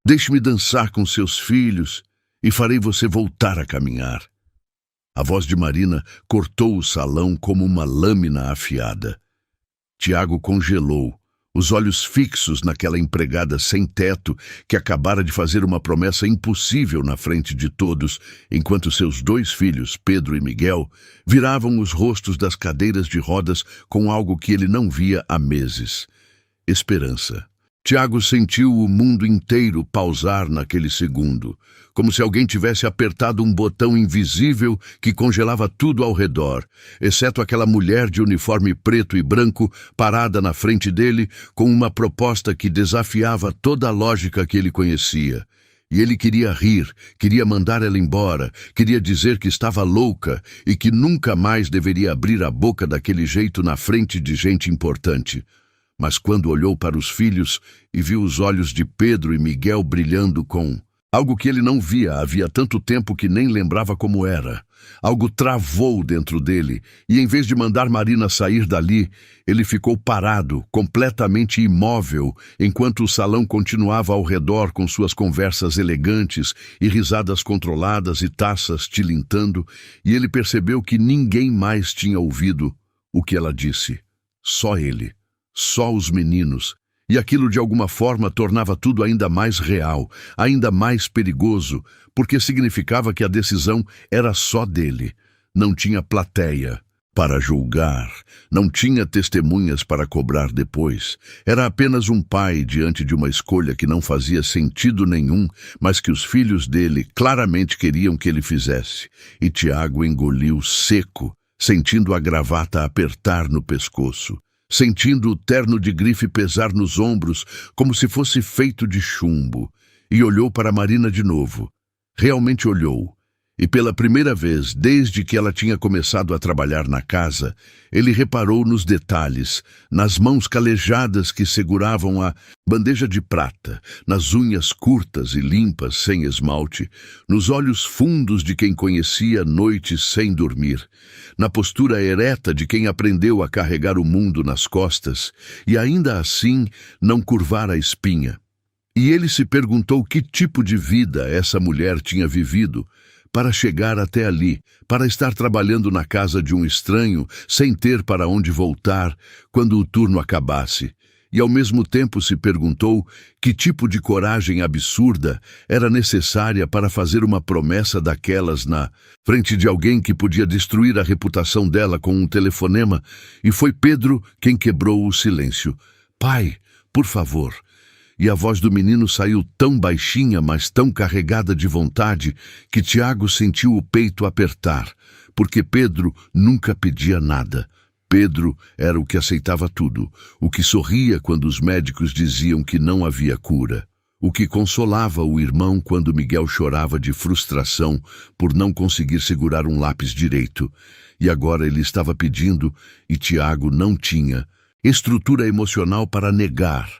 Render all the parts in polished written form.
Deixe-me dançar com seus filhos e farei você voltar a caminhar. A voz de Marina cortou o salão como uma lâmina afiada. Tiago congelou, os olhos fixos naquela empregada sem teto que acabara de fazer uma promessa impossível na frente de todos, enquanto seus dois filhos, Pedro e Miguel, viravam os rostos das cadeiras de rodas com algo que ele não via há meses: esperança. Tiago sentiu o mundo inteiro pausar naquele segundo, como se alguém tivesse apertado um botão invisível que congelava tudo ao redor, exceto aquela mulher de uniforme preto e branco parada na frente dele com uma proposta que desafiava toda a lógica que ele conhecia. E ele queria rir, queria mandar ela embora, queria dizer que estava louca e que nunca mais deveria abrir a boca daquele jeito na frente de gente importante. Mas quando olhou para os filhos e viu os olhos de Pedro e Miguel brilhando com algo que ele não via havia tanto tempo que nem lembrava como era, algo travou dentro dele e, em vez de mandar Marina sair dali, ele ficou parado, completamente imóvel, enquanto o salão continuava ao redor com suas conversas elegantes e risadas controladas e taças tilintando, e ele percebeu que ninguém mais tinha ouvido o que ela disse. Só ele. Só os meninos, e aquilo de alguma forma tornava tudo ainda mais real, ainda mais perigoso, porque significava que a decisão era só dele. Não tinha plateia para julgar, não tinha testemunhas para cobrar depois. Era apenas um pai diante de uma escolha que não fazia sentido nenhum, mas que os filhos dele claramente queriam que ele fizesse. E Tiago engoliu seco, sentindo a gravata apertar no pescoço, sentindo o terno de grife pesar nos ombros como se fosse feito de chumbo, e olhou para Marina de novo. Realmente olhou, e pela primeira vez desde que ela tinha começado a trabalhar na casa, ele reparou nos detalhes, nas mãos calejadas que seguravam a bandeja de prata, nas unhas curtas e limpas sem esmalte, nos olhos fundos de quem conhecia noites sem dormir, na postura ereta de quem aprendeu a carregar o mundo nas costas e ainda assim não curvar a espinha. E ele se perguntou que tipo de vida essa mulher tinha vivido para chegar até ali, para estar trabalhando na casa de um estranho, sem ter para onde voltar quando o turno acabasse. E ao mesmo tempo se perguntou que tipo de coragem absurda era necessária para fazer uma promessa daquelas na frente de alguém que podia destruir a reputação dela com um telefonema, e foi Pedro quem quebrou o silêncio. "Pai, por favor." E a voz do menino saiu tão baixinha, mas tão carregada de vontade, que Tiago sentiu o peito apertar, porque Pedro nunca pedia nada. Pedro era o que aceitava tudo, o que sorria quando os médicos diziam que não havia cura, o que consolava o irmão quando Miguel chorava de frustração por não conseguir segurar um lápis direito. E agora ele estava pedindo, e Tiago não tinha estrutura emocional para negar.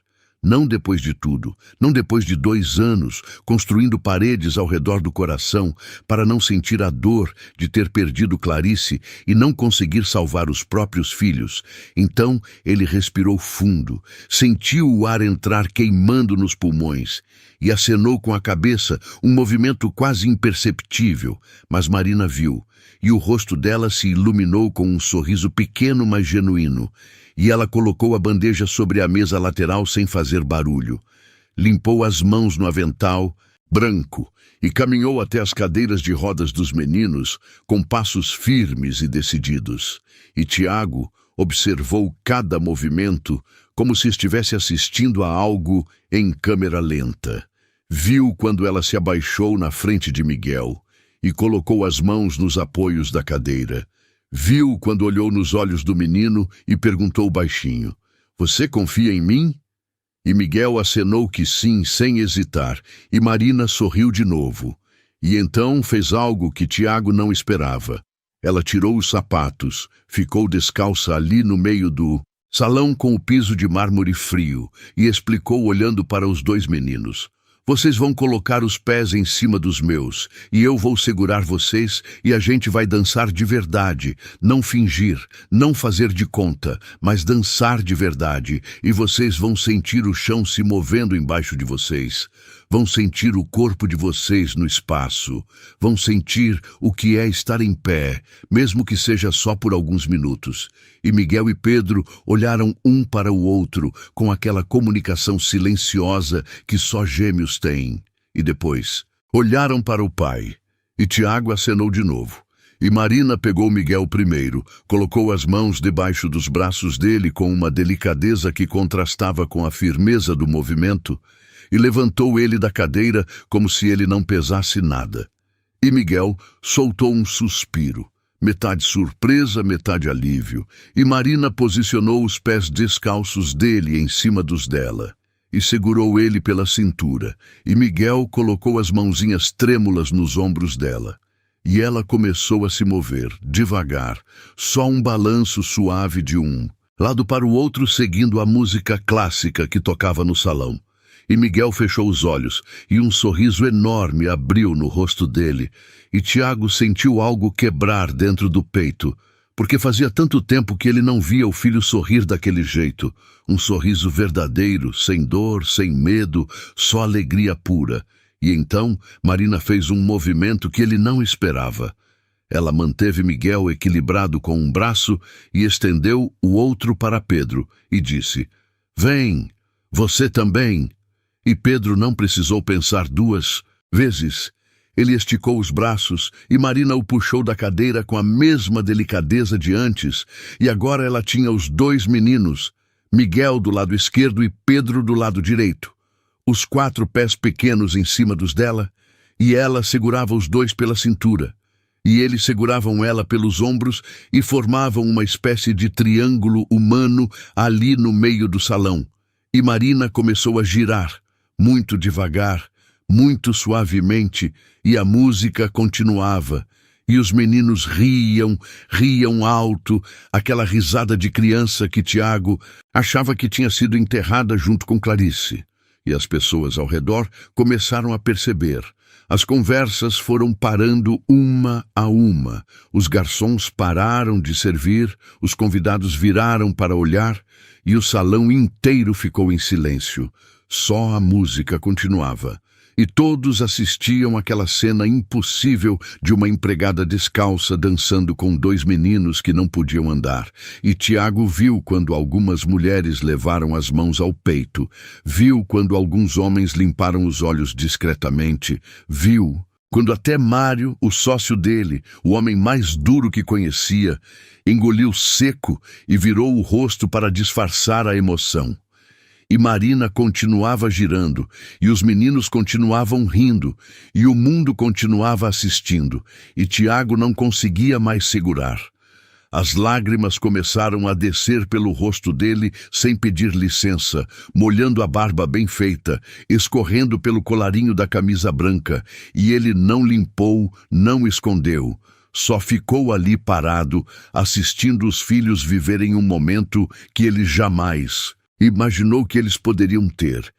Não depois de tudo, não depois de 2 anos, construindo paredes ao redor do coração para não sentir a dor de ter perdido Clarice e não conseguir salvar os próprios filhos. Então ele respirou fundo, sentiu o ar entrar queimando nos pulmões e acenou com a cabeça, um movimento quase imperceptível, mas Marina viu, e o rosto dela se iluminou com um sorriso pequeno mas genuíno. E ela colocou a bandeja sobre a mesa lateral sem fazer barulho. Limpou as mãos no avental branco e caminhou até as cadeiras de rodas dos meninos com passos firmes e decididos. E Tiago observou cada movimento como se estivesse assistindo a algo em câmera lenta. Viu quando ela se abaixou na frente de Miguel e colocou as mãos nos apoios da cadeira. Viu quando olhou nos olhos do menino e perguntou baixinho: "Você confia em mim?" E Miguel acenou que sim, sem hesitar, e Marina sorriu de novo. E então fez algo que Tiago não esperava. Ela tirou os sapatos, ficou descalça ali no meio do salão com o piso de mármore frio, e explicou olhando para os 2 meninos: "Vocês vão colocar os pés em cima dos meus, e eu vou segurar vocês, e a gente vai dançar de verdade, não fingir, não fazer de conta, mas dançar de verdade, e vocês vão sentir o chão se movendo embaixo de vocês. vão sentir o corpo de vocês no espaço, vão sentir o que é estar em pé, mesmo que seja só por alguns minutos. E Miguel e Pedro olharam um para o outro com aquela comunicação silenciosa que só gêmeos têm. E depois, olharam para o pai. E Tiago acenou de novo. E Marina pegou Miguel primeiro, colocou as mãos debaixo dos braços dele com uma delicadeza que contrastava com a firmeza do movimento, e levantou ele da cadeira como se ele não pesasse nada. E Miguel soltou um suspiro, metade surpresa, metade alívio, e Marina posicionou os pés descalços dele em cima dos dela, e segurou ele pela cintura, e Miguel colocou as mãozinhas trêmulas nos ombros dela. E ela começou a se mover, devagar, só um balanço suave de um lado para o outro, seguindo a música clássica que tocava no salão. E Miguel fechou os olhos, e um sorriso enorme abriu no rosto dele, e Tiago sentiu algo quebrar dentro do peito, porque fazia tanto tempo que ele não via o filho sorrir daquele jeito, um sorriso verdadeiro, sem dor, sem medo, só alegria pura. E então Marina fez um movimento que ele não esperava. Ela manteve Miguel equilibrado com um braço e estendeu o outro para Pedro e disse: "Vem, você também." E Pedro não precisou pensar duas vezes. Ele esticou os braços e Marina o puxou da cadeira com a mesma delicadeza de antes, e agora ela tinha os dois meninos, Miguel do lado esquerdo e Pedro do lado direito, os 4 pés pequenos em cima dos dela, e ela segurava os dois pela cintura, e eles seguravam ela pelos ombros e formavam uma espécie de triângulo humano ali no meio do salão. E Marina começou a girar, muito devagar, muito suavemente, e a música continuava, e os meninos riam alto, aquela risada de criança que Tiago achava que tinha sido enterrada junto com Clarice. E as pessoas ao redor começaram a perceber. As conversas foram parando uma a uma. Os garçons pararam de servir, os convidados viraram para olhar, e o salão inteiro ficou em silêncio. Só a música continuava. E todos assistiam àquela cena impossível de uma empregada descalça dançando com 2 meninos que não podiam andar. E Tiago viu quando algumas mulheres levaram as mãos ao peito, viu quando alguns homens limparam os olhos discretamente, viu quando até Mário, o sócio dele, o homem mais duro que conhecia, engoliu seco e virou o rosto para disfarçar a emoção. E Marina continuava girando, e os meninos continuavam rindo, e o mundo continuava assistindo, e Tiago não conseguia mais segurar. As lágrimas começaram a descer pelo rosto dele sem pedir licença, molhando a barba bem feita, escorrendo pelo colarinho da camisa branca, e ele não limpou, não escondeu. Só ficou ali parado, assistindo os filhos viverem um momento que ele jamais imaginou que eles poderiam ter.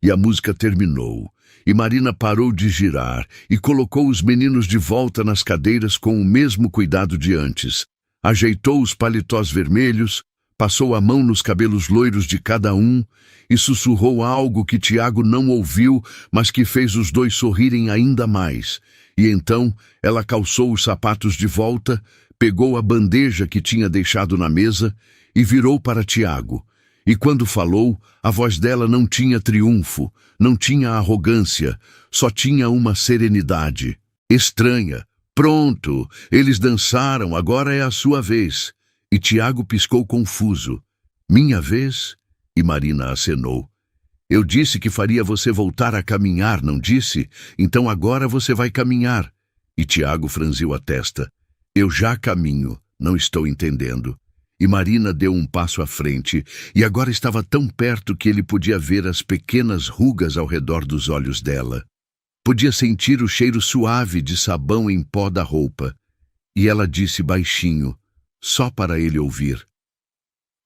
E a música terminou, e Marina parou de girar e colocou os meninos de volta nas cadeiras com o mesmo cuidado de antes. Ajeitou os paletós vermelhos, passou a mão nos cabelos loiros de cada um e sussurrou algo que Tiago não ouviu, mas que fez os dois sorrirem ainda mais. E então ela calçou os sapatos de volta, pegou a bandeja que tinha deixado na mesa e virou para Tiago. E quando falou, a voz dela não tinha triunfo, não tinha arrogância, só tinha uma serenidade estranha. Pronto, eles dançaram, agora é a sua vez. E Tiago piscou confuso. Minha vez? E Marina acenou. Eu disse que faria você voltar a caminhar, não disse? Então agora você vai caminhar. E Tiago franziu a testa. Eu já caminho, não estou entendendo. E Marina deu um passo à frente, e agora estava tão perto que ele podia ver as pequenas rugas ao redor dos olhos dela. Podia sentir o cheiro suave de sabão em pó da roupa. E ela disse baixinho, só para ele ouvir.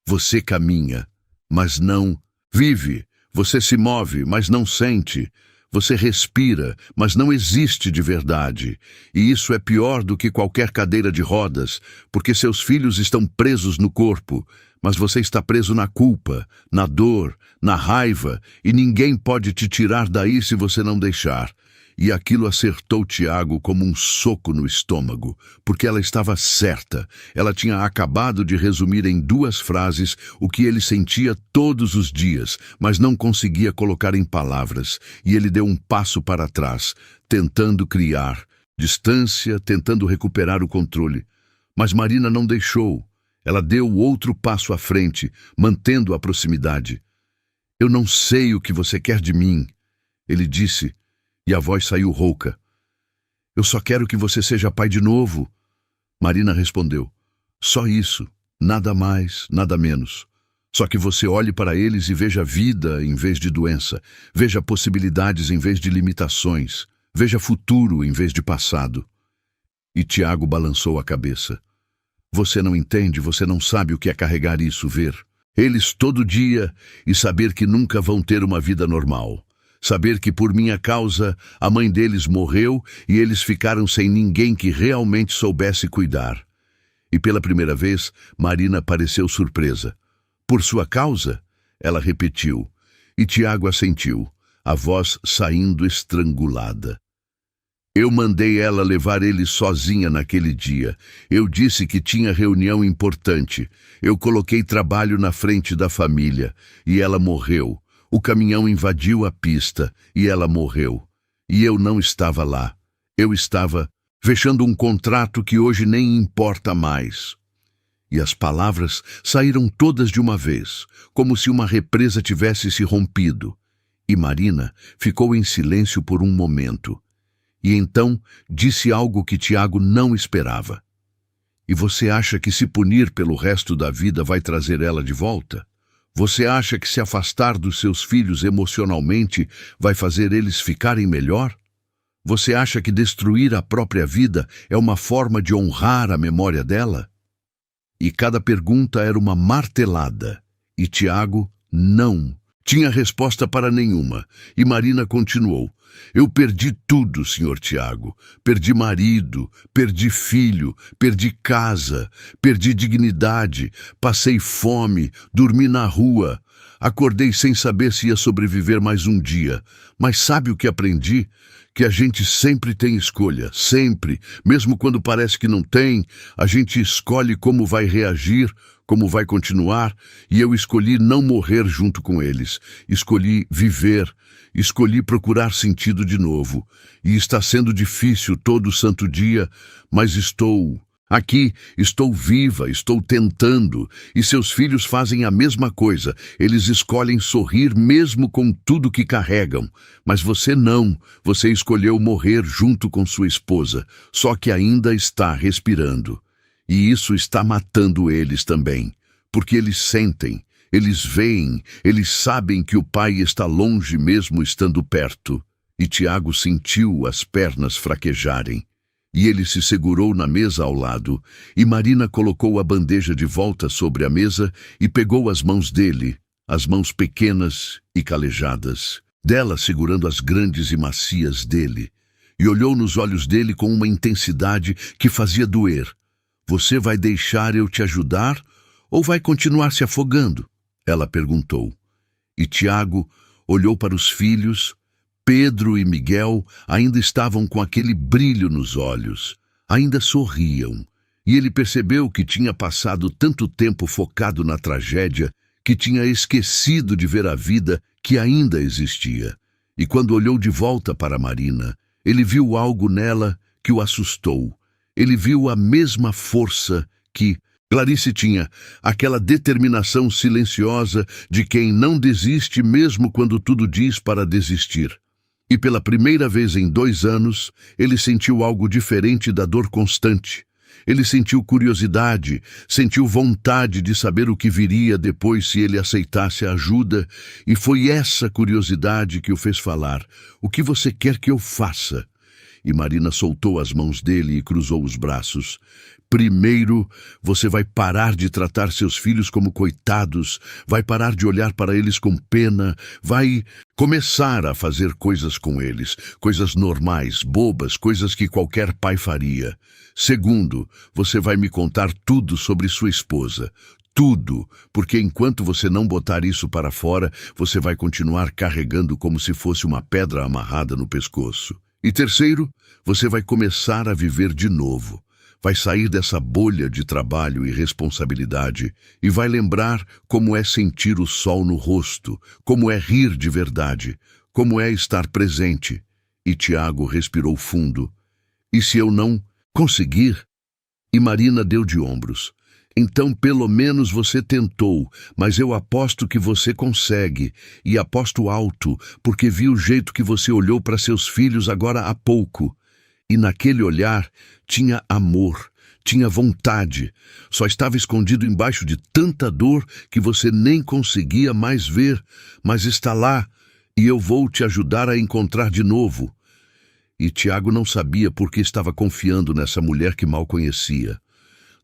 Você caminha, mas não vive. Você se move, mas não sente. Você respira, mas não existe de verdade. E isso é pior do que qualquer cadeira de rodas, porque seus filhos estão presos no corpo, Mas você está preso na culpa, na dor, na raiva, e ninguém pode te tirar daí se você não deixar. E aquilo acertou Tiago como um soco no estômago, porque ela estava certa. Ela tinha acabado de resumir em 2 frases o que ele sentia todos os dias, mas não conseguia colocar em palavras, e ele deu um passo para trás, tentando criar distância, tentando recuperar o controle. Mas Marina não deixou. Ela deu outro passo à frente, mantendo a proximidade. Eu não sei o que você quer de mim, ele disse, e a voz saiu rouca. Eu só quero que você seja pai de novo. Marina respondeu. Só isso, nada mais, nada menos. Só que você olhe para eles e veja vida em vez de doença, veja possibilidades em vez de limitações, veja futuro em vez de passado. E Tiago balançou a cabeça. Você não entende, você não sabe o que é carregar isso, ver eles todo dia e saber que nunca vão ter uma vida normal. Saber que por minha causa a mãe deles morreu e eles ficaram sem ninguém que realmente soubesse cuidar. E pela primeira vez, Marina pareceu surpresa. Por sua causa? Ela repetiu. E Tiago assentiu, a voz saindo estrangulada. Eu mandei ela levar ele sozinha naquele dia. Eu disse que tinha reunião importante. Eu coloquei trabalho na frente da família. E ela morreu. O caminhão invadiu a pista. E ela morreu. E eu não estava lá. Eu estava fechando um contrato que hoje nem importa mais. E as palavras saíram todas de uma vez, como se uma represa tivesse se rompido. E Marina ficou em silêncio por um momento. E então disse algo que Tiago não esperava. E você acha que se punir pelo resto da vida vai trazer ela de volta? Você acha que se afastar dos seus filhos emocionalmente vai fazer eles ficarem melhor? Você acha que destruir a própria vida é uma forma de honrar a memória dela? E cada pergunta era uma martelada. E Tiago não tinha resposta para nenhuma. E Marina continuou. Eu perdi tudo, senhor Tiago. Perdi marido, perdi filho, perdi casa, perdi dignidade, passei fome, dormi na rua. Acordei sem saber se ia sobreviver mais um dia. Mas sabe o que aprendi? Que a gente sempre tem escolha, sempre. Mesmo quando parece que não tem, a gente escolhe como vai reagir, como vai continuar, e eu escolhi não morrer junto com eles. Escolhi viver, escolhi procurar sentido de novo. E está sendo difícil todo santo dia, mas estou aqui, estou viva, estou tentando. E seus filhos fazem a mesma coisa. Eles escolhem sorrir mesmo com tudo que carregam. Mas você não. Você escolheu morrer junto com sua esposa, só que ainda está respirando. E isso está matando eles também, porque eles sentem, eles veem, eles sabem que o pai está longe mesmo estando perto. E Tiago sentiu as pernas fraquejarem. E ele se segurou na mesa ao lado, e Marina colocou a bandeja de volta sobre a mesa e pegou as mãos dele, as mãos pequenas e calejadas, dela segurando as grandes e macias dele, e olhou nos olhos dele com uma intensidade que fazia doer. Você vai deixar eu te ajudar ou vai continuar se afogando? Ela perguntou. E Tiago olhou para os filhos. Pedro e Miguel ainda estavam com aquele brilho nos olhos, ainda sorriam, e ele percebeu que tinha passado tanto tempo focado na tragédia que tinha esquecido de ver a vida que ainda existia. E quando olhou de volta para Marina, ele viu algo nela que o assustou. Ele viu a mesma força que Clarice tinha, aquela determinação silenciosa de quem não desiste mesmo quando tudo diz para desistir. E pela primeira vez em 2 anos, ele sentiu algo diferente da dor constante. Ele sentiu curiosidade, sentiu vontade de saber o que viria depois se ele aceitasse a ajuda, e foi essa curiosidade que o fez falar. O que você quer que eu faça? E Marina soltou as mãos dele e cruzou os braços. Primeiro, você vai parar de tratar seus filhos como coitados, vai parar de olhar para eles com pena, vai começar a fazer coisas com eles, coisas normais, bobas, coisas que qualquer pai faria. Segundo, você vai me contar tudo sobre sua esposa, Tudo, porque enquanto você não botar isso para fora, você vai continuar carregando como se fosse uma pedra amarrada no pescoço. E terceiro, você vai começar a viver de novo. Vai sair dessa bolha de trabalho e responsabilidade e vai lembrar como é sentir o sol no rosto, como é rir de verdade, como é estar presente. E Tiago respirou fundo. E se eu não conseguir? E Marina deu de ombros. Então pelo menos você tentou, mas eu aposto que você consegue, e aposto alto, porque vi o jeito que você olhou para seus filhos agora há pouco. E naquele olhar tinha amor, tinha vontade, só estava escondido embaixo de tanta dor que você nem conseguia mais ver, mas está lá, e eu vou te ajudar a encontrar de novo. E Tiago não sabia por que estava confiando nessa mulher que mal conhecia.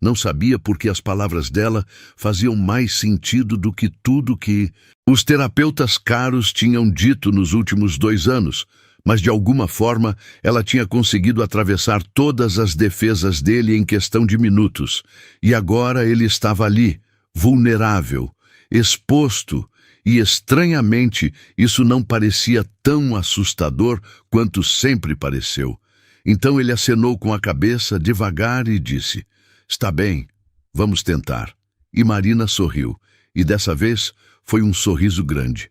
Não sabia porque as palavras dela faziam mais sentido do que tudo que os terapeutas caros tinham dito nos últimos 2 anos, mas de alguma forma ela tinha conseguido atravessar todas as defesas dele em questão de minutos, e agora ele estava ali, vulnerável, exposto, e estranhamente isso não parecia tão assustador quanto sempre pareceu. Então ele acenou com a cabeça devagar e disse: "Está bem, vamos tentar." E Marina sorriu, e dessa vez foi um sorriso grande.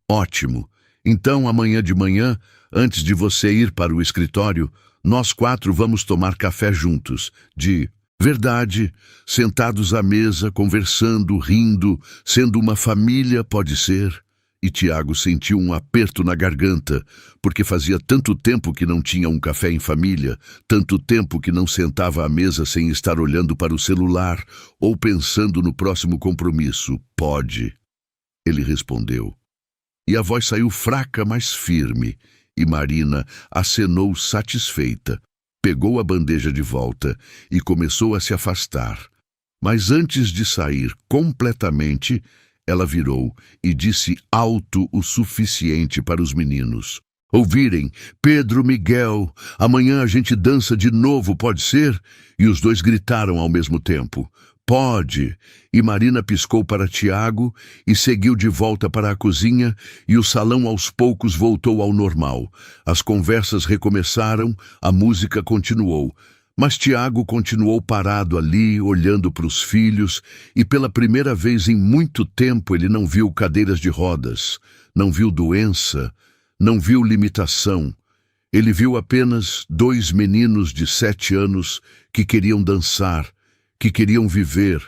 "Ótimo. Então amanhã de manhã, antes de você ir para o escritório, nós 4 vamos tomar café juntos, de verdade, sentados à mesa, conversando, rindo, sendo uma família, pode ser?" E Tiago sentiu um aperto na garganta, porque fazia tanto tempo que não tinha um café em família, tanto tempo que não sentava à mesa sem estar olhando para o celular ou pensando no próximo compromisso. "Pode," ele respondeu. E a voz saiu fraca, mas firme, e Marina acenou satisfeita, pegou a bandeja de volta e começou a se afastar. Mas antes de sair completamente, ela virou e disse alto o suficiente para os meninos ouvirem: "Pedro, Miguel, amanhã a gente dança de novo, pode ser?" E os 2 gritaram ao mesmo tempo: "Pode!" E Marina piscou para Tiago e seguiu de volta para a cozinha, e o salão aos poucos voltou ao normal. As conversas recomeçaram, a música continuou. Mas Tiago continuou parado ali, olhando para os filhos, e pela primeira vez em muito tempo ele não viu cadeiras de rodas, não viu doença, não viu limitação. Ele viu apenas 2 meninos de 7 anos que queriam dançar, que queriam viver,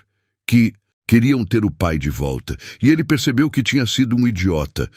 que queriam ter o pai de volta. E ele percebeu que tinha sido um idiota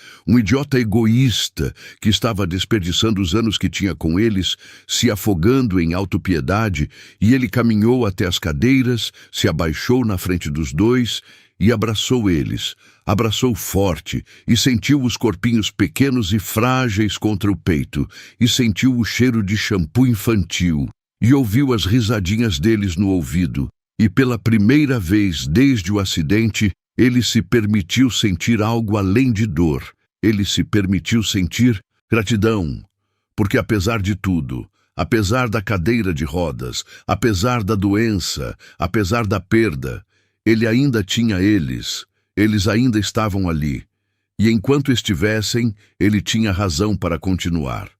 egoísta, que estava desperdiçando os anos que tinha com eles, se afogando em autopiedade, e ele caminhou até as cadeiras, se abaixou na frente dos 2 e abraçou eles. Abraçou forte e sentiu os corpinhos pequenos e frágeis contra o peito, e sentiu o cheiro de shampoo infantil, e ouviu as risadinhas deles no ouvido. E pela primeira vez desde o acidente, ele se permitiu sentir algo além de dor. Ele se permitiu sentir gratidão, porque apesar de tudo, apesar da cadeira de rodas, apesar da doença, apesar da perda, ele ainda tinha eles ainda estavam ali. E enquanto estivessem, ele tinha razão para continuar.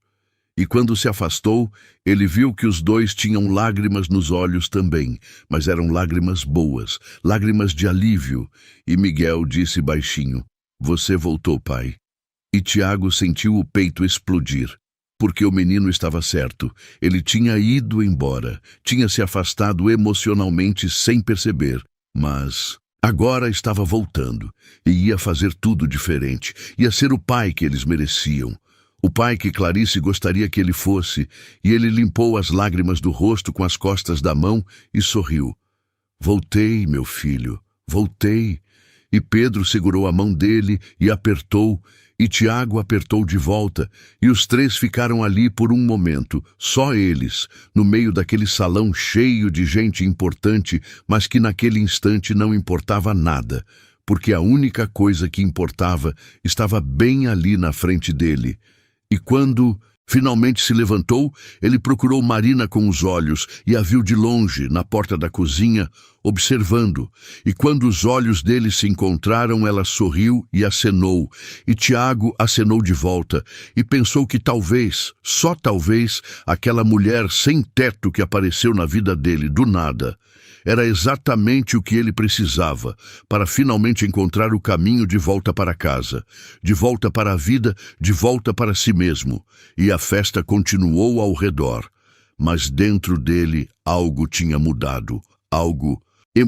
E quando se afastou, ele viu que os 2 tinham lágrimas nos olhos também, mas eram lágrimas boas, lágrimas de alívio. E Miguel disse baixinho: "Você voltou, pai." E Tiago sentiu o peito explodir, porque o menino estava certo. Ele tinha ido embora, tinha se afastado emocionalmente sem perceber, mas agora estava voltando, e ia fazer tudo diferente, ia ser o pai que eles mereciam. O pai que Clarice gostaria que ele fosse, e ele limpou as lágrimas do rosto com as costas da mão e sorriu. "Voltei, meu filho, voltei." E Pedro segurou a mão dele e apertou, e Tiago apertou de volta, e os 3 ficaram ali por um momento, só eles, no meio daquele salão cheio de gente importante, mas que naquele instante não importava nada, porque a única coisa que importava estava bem ali na frente dele. E quando finalmente se levantou, ele procurou Marina com os olhos e a viu de longe, na porta da cozinha, observando, e quando os olhos dele se encontraram, ela sorriu e acenou, e Tiago acenou de volta, e pensou que talvez, só talvez, aquela mulher sem teto que apareceu na vida dele, do nada, era exatamente o que ele precisava para finalmente encontrar o caminho de volta para casa, de volta para a vida, de volta para si mesmo. E a festa continuou ao redor. Mas dentro dele algo tinha mudado, algo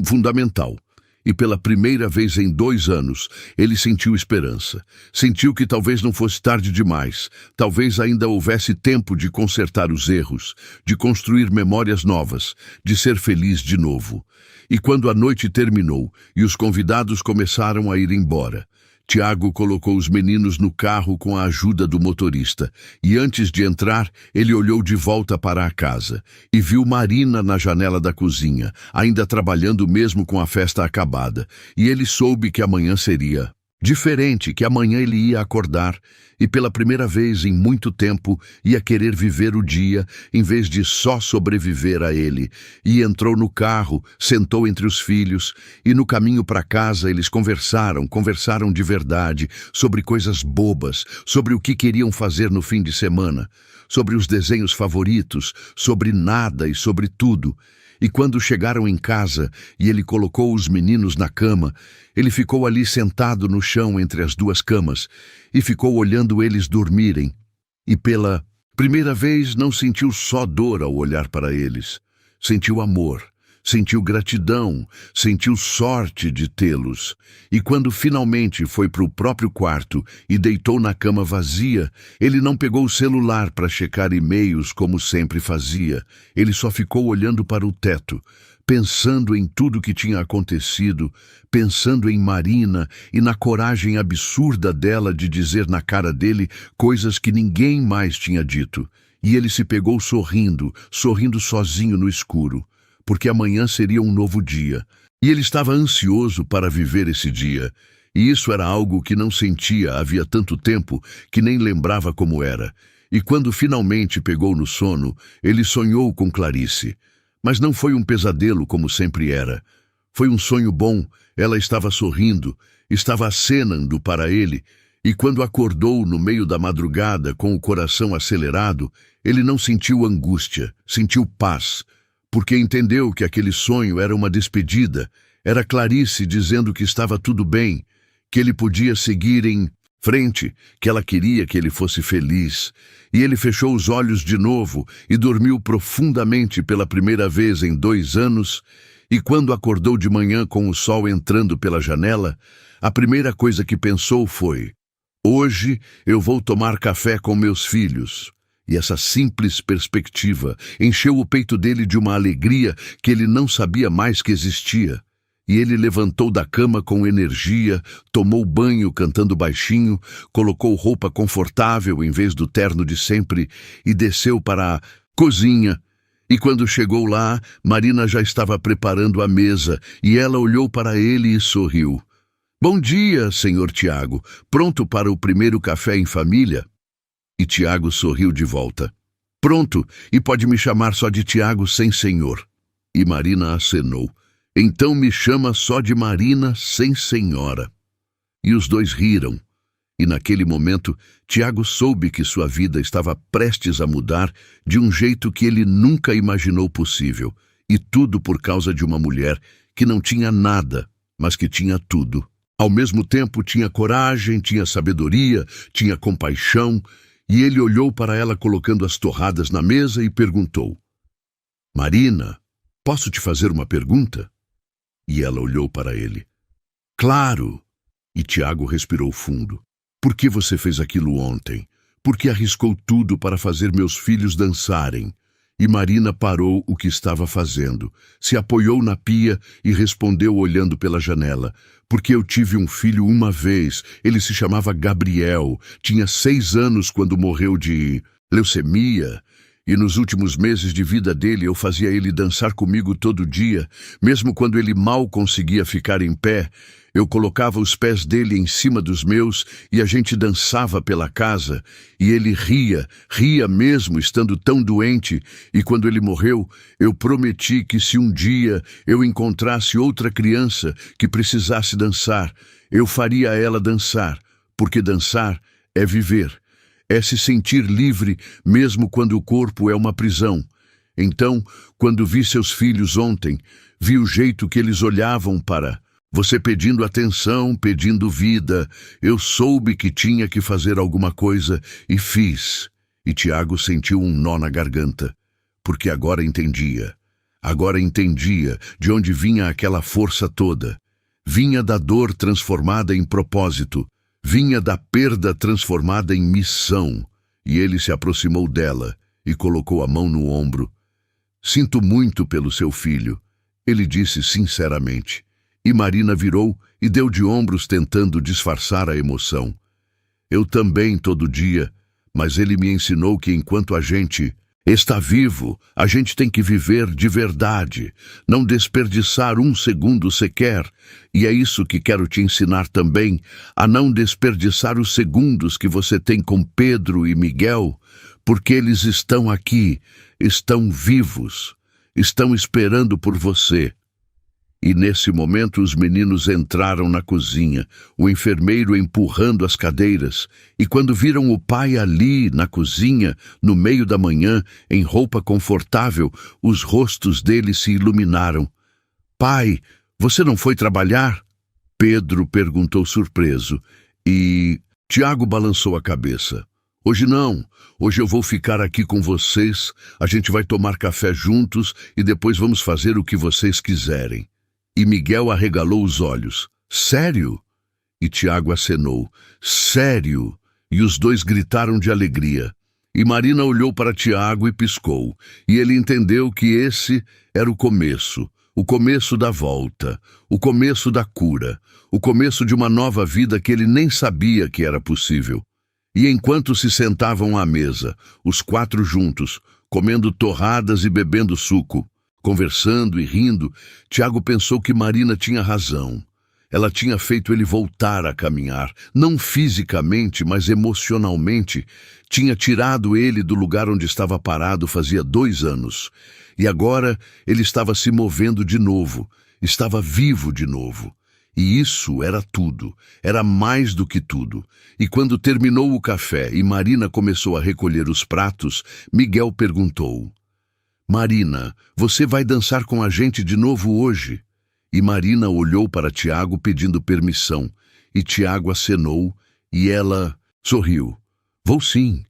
fundamental. E pela primeira vez em 2 anos, ele sentiu esperança. Sentiu que talvez não fosse tarde demais. Talvez ainda houvesse tempo de consertar os erros, de construir memórias novas, de ser feliz de novo. E quando a noite terminou e os convidados começaram a ir embora, Tiago colocou os meninos no carro com a ajuda do motorista, e antes de entrar, ele olhou de volta para a casa e viu Marina na janela da cozinha, ainda trabalhando mesmo com a festa acabada, e ele soube que amanhã seria diferente, que amanhã ele ia acordar e pela primeira vez em muito tempo ia querer viver o dia em vez de só sobreviver a ele. E entrou no carro, sentou entre os filhos e no caminho para casa eles conversaram de verdade sobre coisas bobas, sobre o que queriam fazer no fim de semana, sobre os desenhos favoritos, sobre nada e sobre tudo. E quando chegaram em casa e ele colocou os meninos na cama, ele ficou ali sentado no chão entre as 2 camas e ficou olhando eles dormirem. E pela primeira vez não sentiu só dor ao olhar para eles. Sentiu amor, sentiu gratidão, sentiu sorte de tê-los. E quando finalmente foi para o próprio quarto e deitou na cama vazia, ele não pegou o celular para checar e-mails como sempre fazia. Ele só ficou olhando para o teto, pensando em tudo que tinha acontecido, pensando em Marina e na coragem absurda dela de dizer na cara dele coisas que ninguém mais tinha dito. E ele se pegou sorrindo sozinho no escuro, porque amanhã seria um novo dia, e ele estava ansioso para viver esse dia, e isso era algo que não sentia havia tanto tempo que nem lembrava como era. E quando finalmente pegou no sono, ele sonhou com Clarice. Mas não foi um pesadelo como sempre era. Foi um sonho bom, ela estava sorrindo, estava acenando para ele, e quando acordou no meio da madrugada com o coração acelerado, ele não sentiu angústia, sentiu paz, porque entendeu que aquele sonho era uma despedida, era Clarice dizendo que estava tudo bem, que ele podia seguir em frente, que ela queria que ele fosse feliz. E ele fechou os olhos de novo e dormiu profundamente pela primeira vez em 2 anos, e quando acordou de manhã com o sol entrando pela janela, a primeira coisa que pensou foi: hoje eu vou tomar café com meus filhos. E essa simples perspectiva encheu o peito dele de uma alegria que ele não sabia mais que existia. E ele levantou da cama com energia, tomou banho cantando baixinho, colocou roupa confortável em vez do terno de sempre e desceu para a cozinha. E quando chegou lá, Marina já estava preparando a mesa e ela olhou para ele e sorriu. "Bom dia, senhor Tiago. Pronto para o primeiro café em família?" E Tiago sorriu de volta. "Pronto, e pode me chamar só de Tiago sem senhor." E Marina acenou. "Então me chama só de Marina sem senhora." E os dois riram. E naquele momento, Tiago soube que sua vida estava prestes a mudar de um jeito que ele nunca imaginou possível. E tudo por causa de uma mulher que não tinha nada, mas que tinha tudo. Ao mesmo tempo tinha coragem, tinha sabedoria, tinha compaixão. E ele olhou para ela colocando as torradas na mesa e perguntou: "Marina, posso te fazer uma pergunta?" E ela olhou para ele. "Claro!" E Tiago respirou fundo. "Por que você fez aquilo ontem? Por que arriscou tudo para fazer meus filhos dançarem?" E Marina parou o que estava fazendo, se apoiou na pia e respondeu olhando pela janela: "Porque eu tive um filho uma vez, ele se chamava Gabriel, tinha 6 anos quando morreu de leucemia, e nos últimos meses de vida dele eu fazia ele dançar comigo todo dia, mesmo quando ele mal conseguia ficar em pé. Eu colocava os pés dele em cima dos meus e a gente dançava pela casa, e ele ria mesmo estando tão doente, e quando ele morreu, eu prometi que se um dia eu encontrasse outra criança que precisasse dançar, eu faria ela dançar, porque dançar é viver, é se sentir livre mesmo quando o corpo é uma prisão. Então, quando vi seus filhos ontem, vi o jeito que eles olhavam para você pedindo atenção, pedindo vida. Eu soube que tinha que fazer alguma coisa e fiz. E Tiago sentiu um nó na garganta, porque agora entendia. Agora entendia de onde vinha aquela força toda. Vinha da dor transformada em propósito. Vinha da perda transformada em missão. E ele se aproximou dela e colocou a mão no ombro. Sinto muito pelo seu filho, ele disse sinceramente. E Marina virou e deu de ombros tentando disfarçar a emoção. Eu também todo dia, mas ele me ensinou que enquanto a gente está vivo, a gente tem que viver de verdade, não desperdiçar um segundo sequer. E é isso que quero te ensinar também, a não desperdiçar os segundos que você tem com Pedro e Miguel, porque eles estão aqui, estão vivos, estão esperando por você. E nesse momento os meninos entraram na cozinha, o enfermeiro empurrando as cadeiras, e quando viram o pai ali na cozinha, no meio da manhã, em roupa confortável, os rostos deles se iluminaram. Pai, você não foi trabalhar? Pedro perguntou surpreso, e Tiago balançou a cabeça. Hoje não, hoje eu vou ficar aqui com vocês, a gente vai tomar café juntos e depois vamos fazer o que vocês quiserem. E Miguel arregalou os olhos. Sério? E Tiago acenou. Sério? E os dois gritaram de alegria. E Marina olhou para Tiago e piscou. E ele entendeu que esse era o começo da volta, o começo da cura, o começo de uma nova vida que ele nem sabia que era possível. E enquanto se sentavam à mesa, os quatro juntos, comendo torradas e bebendo suco, conversando e rindo, Tiago pensou que Marina tinha razão. Ela tinha feito ele voltar a caminhar, não fisicamente, mas emocionalmente. Tinha tirado ele do lugar onde estava parado fazia 2 anos. E agora ele estava se movendo de novo, estava vivo de novo. E isso era tudo, era mais do que tudo. E quando terminou o café e Marina começou a recolher os pratos, Miguel perguntou: Marina, você vai dançar com a gente de novo hoje? E Marina olhou para Tiago pedindo permissão, e Tiago acenou, e ela sorriu. Vou sim,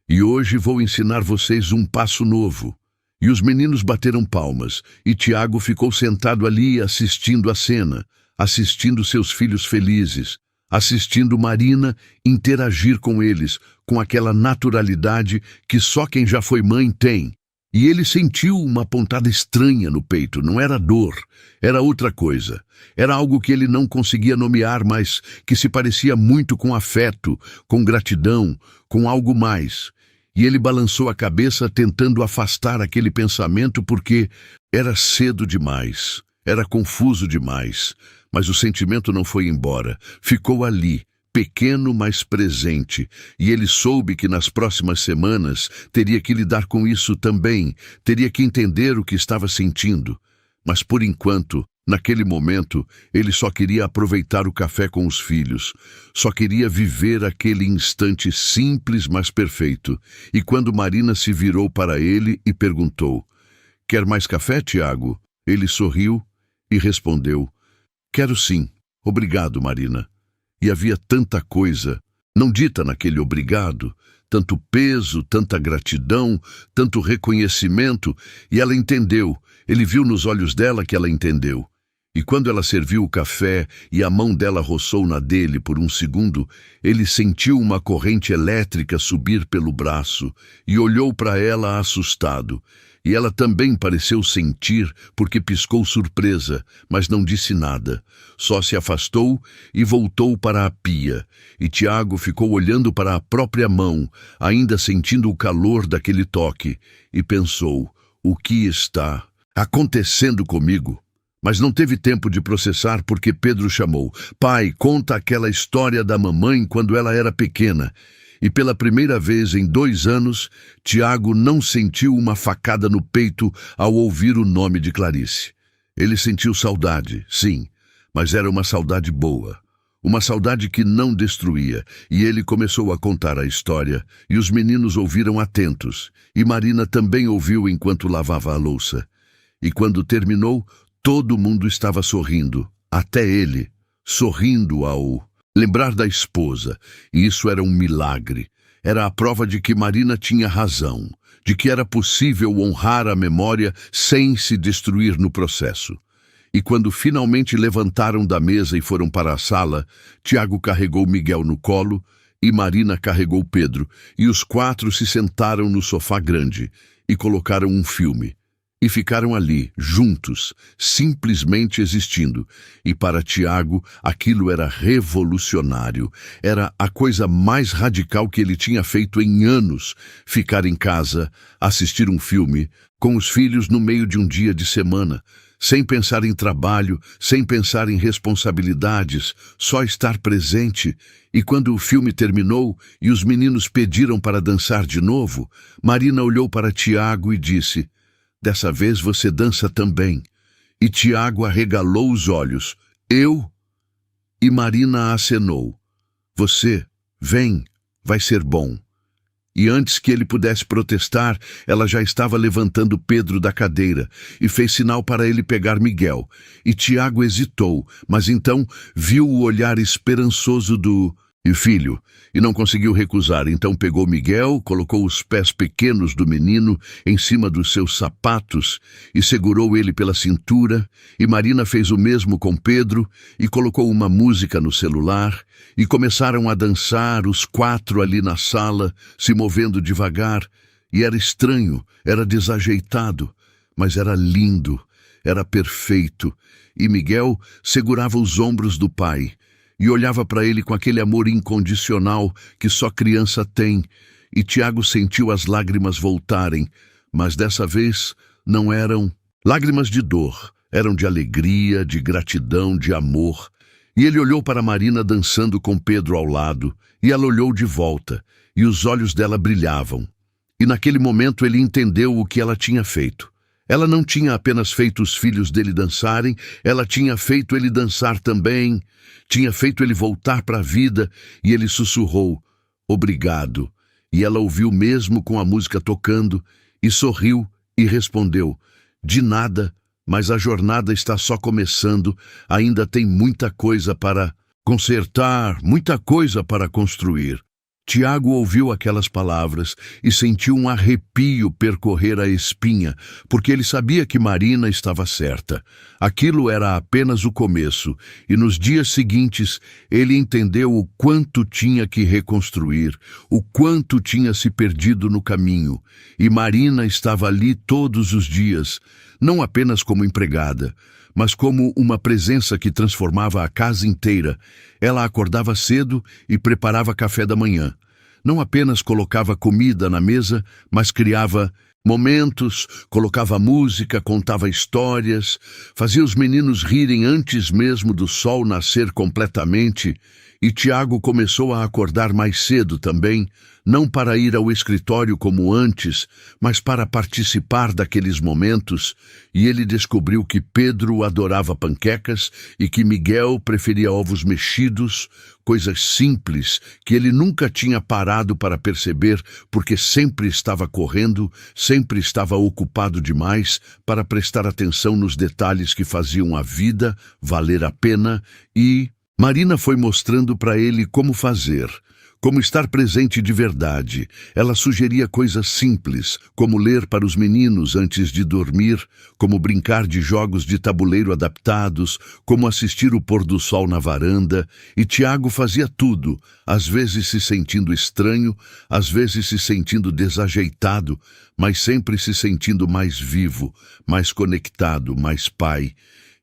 e hoje vou ensinar vocês um passo novo. E os meninos bateram palmas, e Tiago ficou sentado ali assistindo a cena, assistindo seus filhos felizes, assistindo Marina interagir com eles, com aquela naturalidade que só quem já foi mãe tem. E ele sentiu uma pontada estranha no peito, não era dor, era outra coisa. Era algo que ele não conseguia nomear, mas que se parecia muito com afeto, com gratidão, com algo mais. E ele balançou a cabeça tentando afastar aquele pensamento porque era cedo demais, era confuso demais. Mas o sentimento não foi embora, ficou ali, pequeno, mas presente, e ele soube que nas próximas semanas teria que lidar com isso também, teria que entender o que estava sentindo. Mas por enquanto, naquele momento, ele só queria aproveitar o café com os filhos, só queria viver aquele instante simples, mas perfeito. E quando Marina se virou para ele e perguntou: Quer mais café, Tiago? Ele sorriu e respondeu: Quero sim. Obrigado, Marina. E havia tanta coisa, não dita naquele obrigado, tanto peso, tanta gratidão, tanto reconhecimento, e ela entendeu, ele viu nos olhos dela que ela entendeu. E quando ela serviu o café e a mão dela roçou na dele por um segundo, ele sentiu uma corrente elétrica subir pelo braço e olhou para ela assustado. E ela também pareceu sentir, porque piscou surpresa, mas não disse nada. Só se afastou e voltou para a pia. E Tiago ficou olhando para a própria mão, ainda sentindo o calor daquele toque, e pensou: o que está acontecendo comigo? Mas não teve tempo de processar porque Pedro chamou: "Pai, conta aquela história da mamãe quando ela era pequena." E pela primeira vez em 2 anos, Tiago não sentiu uma facada no peito ao ouvir o nome de Clarice. Ele sentiu saudade, sim, mas era uma saudade boa. Uma saudade que não destruía, e ele começou a contar a história, e os meninos ouviram atentos, e Marina também ouviu enquanto lavava a louça. E quando terminou, todo mundo estava sorrindo, até ele, sorrindo ao lembrar da esposa, e isso era um milagre. Era a prova de que Marina tinha razão, de que era possível honrar a memória sem se destruir no processo. E quando finalmente levantaram da mesa e foram para a sala, Tiago carregou Miguel no colo e Marina carregou Pedro, e os 4 se sentaram no sofá grande e colocaram um filme. E ficaram ali, juntos, simplesmente existindo. E para Tiago, aquilo era revolucionário. Era a coisa mais radical que ele tinha feito em anos. Ficar em casa, assistir um filme, com os filhos no meio de um dia de semana, sem pensar em trabalho, sem pensar em responsabilidades, só estar presente. E quando o filme terminou e os meninos pediram para dançar de novo, Marina olhou para Tiago e disse: "Dessa vez você dança também." E Tiago arregalou os olhos. "Eu?" E Marina acenou. "Você, vem, vai ser bom." E antes que ele pudesse protestar, ela já estava levantando Pedro da cadeira e fez sinal para ele pegar Miguel. E Tiago hesitou, mas então viu o olhar esperançoso do filho e não conseguiu recusar. Então pegou Miguel, colocou os pés pequenos do menino em cima dos seus sapatos e segurou ele pela cintura, e Marina fez o mesmo com Pedro e colocou uma música no celular e começaram a dançar, os 4 ali na sala, se movendo devagar. E era estranho, era desajeitado, mas era lindo, era perfeito. E Miguel segurava os ombros do pai e olhava para ele com aquele amor incondicional que só criança tem. E Tiago sentiu as lágrimas voltarem, mas dessa vez não eram lágrimas de dor, eram de alegria, de gratidão, de amor. E ele olhou para Marina dançando com Pedro ao lado, e ela olhou de volta, e os olhos dela brilhavam. E naquele momento ele entendeu o que ela tinha feito. Ela não tinha apenas feito os filhos dele dançarem, ela tinha feito ele dançar também, tinha feito ele voltar para a vida, e ele sussurrou: "Obrigado." E ela ouviu mesmo com a música tocando, e sorriu e respondeu: "De nada, mas a jornada está só começando, ainda tem muita coisa para consertar, muita coisa para construir." Tiago ouviu aquelas palavras e sentiu um arrepio percorrer a espinha, porque ele sabia que Marina estava certa. Aquilo era apenas o começo, e nos dias seguintes ele entendeu o quanto tinha que reconstruir, o quanto tinha se perdido no caminho. E Marina estava ali todos os dias, não apenas como empregada, mas como uma presença que transformava a casa inteira. Ela acordava cedo e preparava café da manhã. Não apenas colocava comida na mesa, mas criava momentos, colocava música, contava histórias, fazia os meninos rirem antes mesmo do sol nascer completamente. E Tiago começou a acordar mais cedo também, não para ir ao escritório como antes, mas para participar daqueles momentos, e ele descobriu que Pedro adorava panquecas e que Miguel preferia ovos mexidos, coisas simples que ele nunca tinha parado para perceber, porque sempre estava correndo, sempre estava ocupado demais para prestar atenção nos detalhes que faziam a vida valer a pena. E Marina foi mostrando para ele como fazer, como estar presente de verdade. Ela sugeria coisas simples, como ler para os meninos antes de dormir, como brincar de jogos de tabuleiro adaptados, como assistir o pôr do sol na varanda, e Tiago fazia tudo, às vezes se sentindo estranho, às vezes se sentindo desajeitado, mas sempre se sentindo mais vivo, mais conectado, mais pai.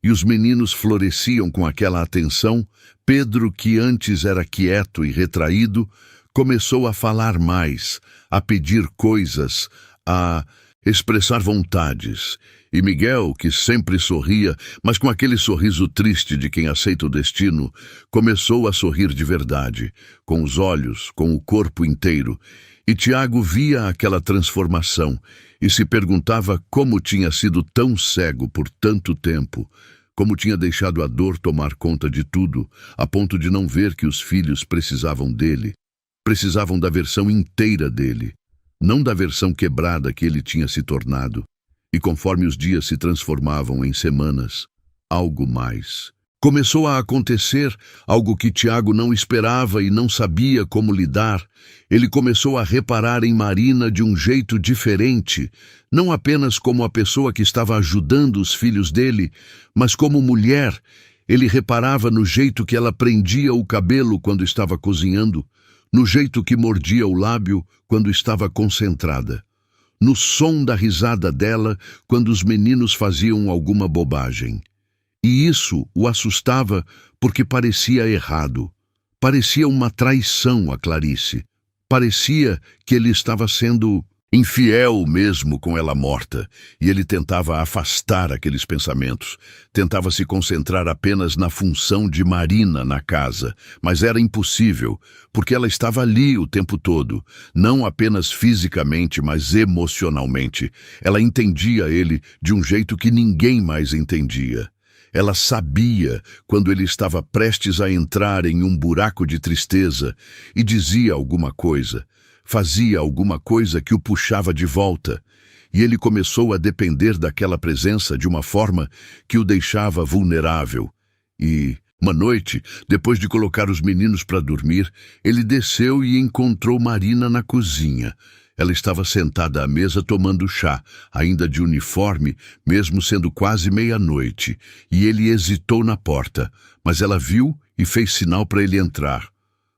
E os meninos floresciam com aquela atenção. Pedro, que antes era quieto e retraído, começou a falar mais, a pedir coisas, a expressar vontades, e Miguel, que sempre sorria, mas com aquele sorriso triste de quem aceita o destino, começou a sorrir de verdade, com os olhos, com o corpo inteiro, e Tiago via aquela transformação e se perguntava como tinha sido tão cego por tanto tempo, como tinha deixado a dor tomar conta de tudo, a ponto de não ver que os filhos precisavam dele, precisavam da versão inteira dele, não da versão quebrada que ele tinha se tornado. E conforme os dias se transformavam em semanas, algo mais começou a acontecer, algo que Tiago não esperava e não sabia como lidar. Ele começou a reparar em Marina de um jeito diferente, não apenas como a pessoa que estava ajudando os filhos dele, mas como mulher. Ele reparava no jeito que ela prendia o cabelo quando estava cozinhando, no jeito que mordia o lábio quando estava concentrada, no som da risada dela quando os meninos faziam alguma bobagem. E isso o assustava porque parecia errado. Parecia uma traição a Clarice. Parecia que ele estava sendo infiel mesmo com ela morta, e ele tentava afastar aqueles pensamentos, tentava se concentrar apenas na função de Marina na casa, mas era impossível, porque ela estava ali o tempo todo, não apenas fisicamente, mas emocionalmente. Ela entendia ele de um jeito que ninguém mais entendia. Ela sabia quando ele estava prestes a entrar em um buraco de tristeza e dizia alguma coisa, fazia alguma coisa que o puxava de volta, e ele começou a depender daquela presença de uma forma que o deixava vulnerável. E, uma noite, depois de colocar os meninos para dormir, ele desceu e encontrou Marina na cozinha. Ela estava sentada à mesa tomando chá, ainda de uniforme, mesmo sendo quase meia-noite, e ele hesitou na porta, mas ela viu e fez sinal para ele entrar.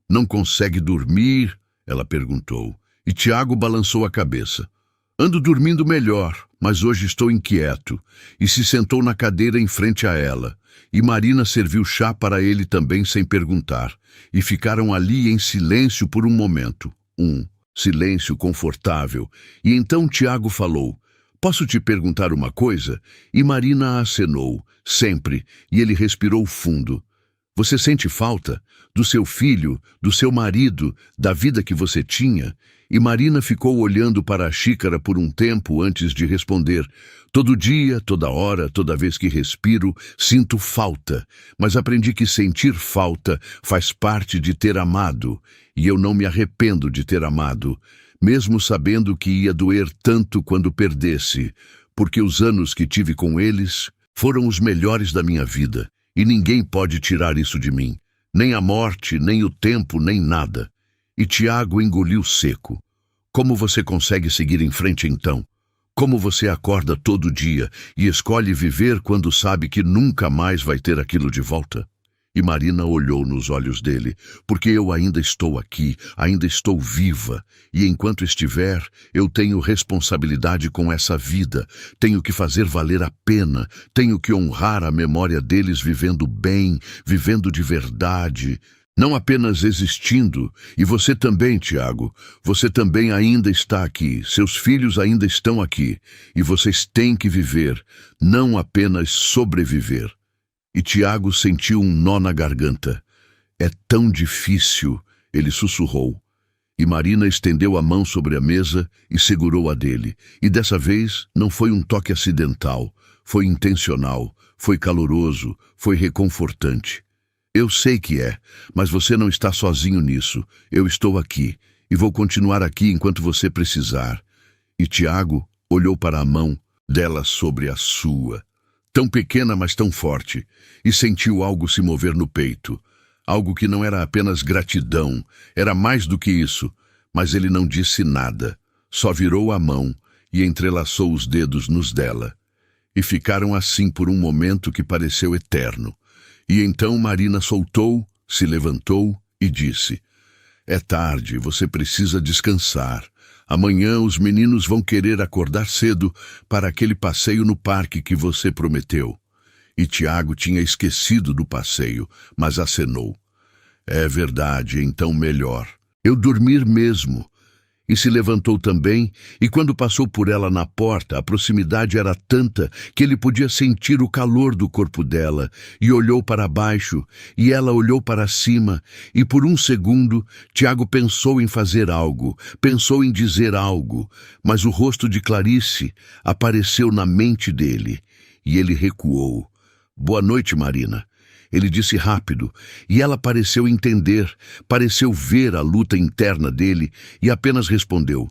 "Não consegue dormir?" ela perguntou, e Tiago balançou a cabeça. "Ando dormindo melhor, mas hoje estou inquieto", e se sentou na cadeira em frente a ela, e Marina serviu chá para ele também sem perguntar, e ficaram ali em silêncio por um momento. Silêncio confortável, e então Tiago falou: "Posso te perguntar uma coisa?" E Marina acenou, sempre, e ele respirou fundo. "Você sente falta do seu filho, do seu marido, da vida que você tinha?" E Marina ficou olhando para a xícara por um tempo antes de responder: "Todo dia, toda hora, toda vez que respiro, sinto falta, mas aprendi que sentir falta faz parte de ter amado, e eu não me arrependo de ter amado, mesmo sabendo que ia doer tanto quando perdesse, porque os anos que tive com eles foram os melhores da minha vida, e ninguém pode tirar isso de mim, nem a morte, nem o tempo, nem nada." E Tiago engoliu seco. "Como você consegue seguir em frente então? Como você acorda todo dia e escolhe viver quando sabe que nunca mais vai ter aquilo de volta?" E Marina olhou nos olhos dele: "Porque eu ainda estou aqui, ainda estou viva, e enquanto estiver, eu tenho responsabilidade com essa vida, tenho que fazer valer a pena, tenho que honrar a memória deles vivendo bem, vivendo de verdade, não apenas existindo. E você também, Tiago, você também ainda está aqui, seus filhos ainda estão aqui, e vocês têm que viver, não apenas sobreviver." E Tiago sentiu um nó na garganta. "É tão difícil", ele sussurrou. E Marina estendeu a mão sobre a mesa e segurou a dele. E dessa vez não foi um toque acidental, foi intencional, foi caloroso, foi reconfortante. "Eu sei que é, mas você não está sozinho nisso. Eu estou aqui, e vou continuar aqui enquanto você precisar." E Tiago olhou para a mão dela sobre a sua, tão pequena, mas tão forte, e sentiu algo se mover no peito. Algo que não era apenas gratidão, era mais do que isso, mas ele não disse nada, só virou a mão e entrelaçou os dedos nos dela. E ficaram assim por um momento que pareceu eterno. E então Marina soltou, se levantou e disse: "É tarde, você precisa descansar. Amanhã os meninos vão querer acordar cedo para aquele passeio no parque que você prometeu." E Tiago tinha esquecido do passeio, mas acenou. "É verdade, então melhor. Eu dormir mesmo." e se levantou também, e quando passou por ela na porta, a proximidade era tanta que ele podia sentir o calor do corpo dela, e olhou para baixo, e ela olhou para cima, e por um segundo, Tiago pensou em fazer algo, pensou em dizer algo, mas o rosto de Clarice apareceu na mente dele, e ele recuou. Boa noite, Marina. Ele disse rápido, e ela pareceu entender, pareceu ver a luta interna dele e apenas respondeu,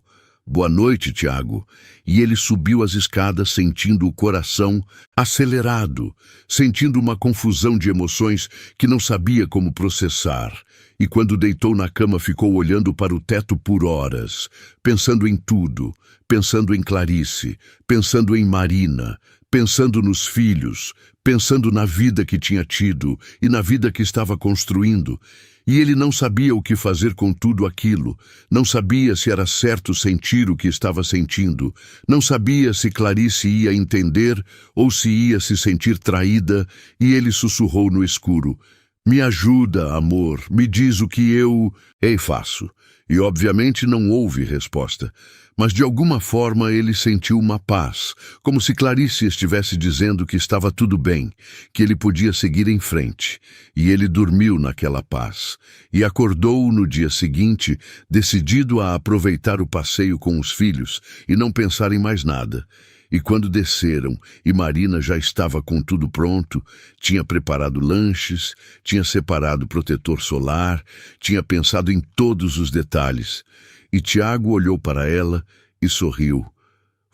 boa noite, Tiago. E ele subiu as escadas sentindo o coração acelerado, sentindo uma confusão de emoções que não sabia como processar. E quando deitou na cama ficou olhando para o teto por horas, pensando em tudo, pensando em Clarice, pensando em Marina, pensando nos filhos, pensando na vida que tinha tido e na vida que estava construindo. E ele não sabia o que fazer com tudo aquilo, não sabia se era certo sentir o que estava sentindo, não sabia se Clarice ia entender ou se ia se sentir traída, e ele sussurrou no escuro, me ajuda, amor, me diz o que eu faço. E obviamente não houve resposta. Mas de alguma forma ele sentiu uma paz, como se Clarice estivesse dizendo que estava tudo bem, que ele podia seguir em frente. E ele dormiu naquela paz. E acordou no dia seguinte, decidido a aproveitar o passeio com os filhos e não pensar em mais nada. E quando desceram, e Marina já estava com tudo pronto, tinha preparado lanches, tinha separado protetor solar, tinha pensado em todos os detalhes. E Tiago olhou para ela e sorriu.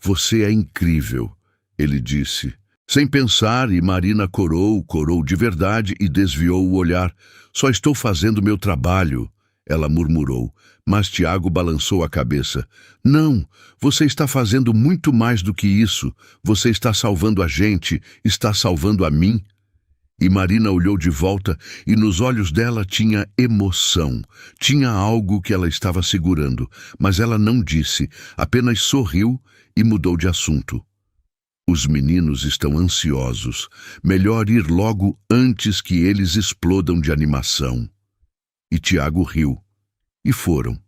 Você é incrível, ele disse. Sem pensar, e Marina corou de verdade e desviou o olhar. Só estou fazendo meu trabalho, ela murmurou. Mas Tiago balançou a cabeça. Não, você está fazendo muito mais do que isso. Você está salvando a gente, está salvando a mim. E Marina olhou de volta e nos olhos dela tinha emoção. Tinha algo que ela estava segurando, mas ela não disse, apenas sorriu e mudou de assunto. Os meninos estão ansiosos. Melhor ir logo antes que eles explodam de animação. E Tiago riu. E foram,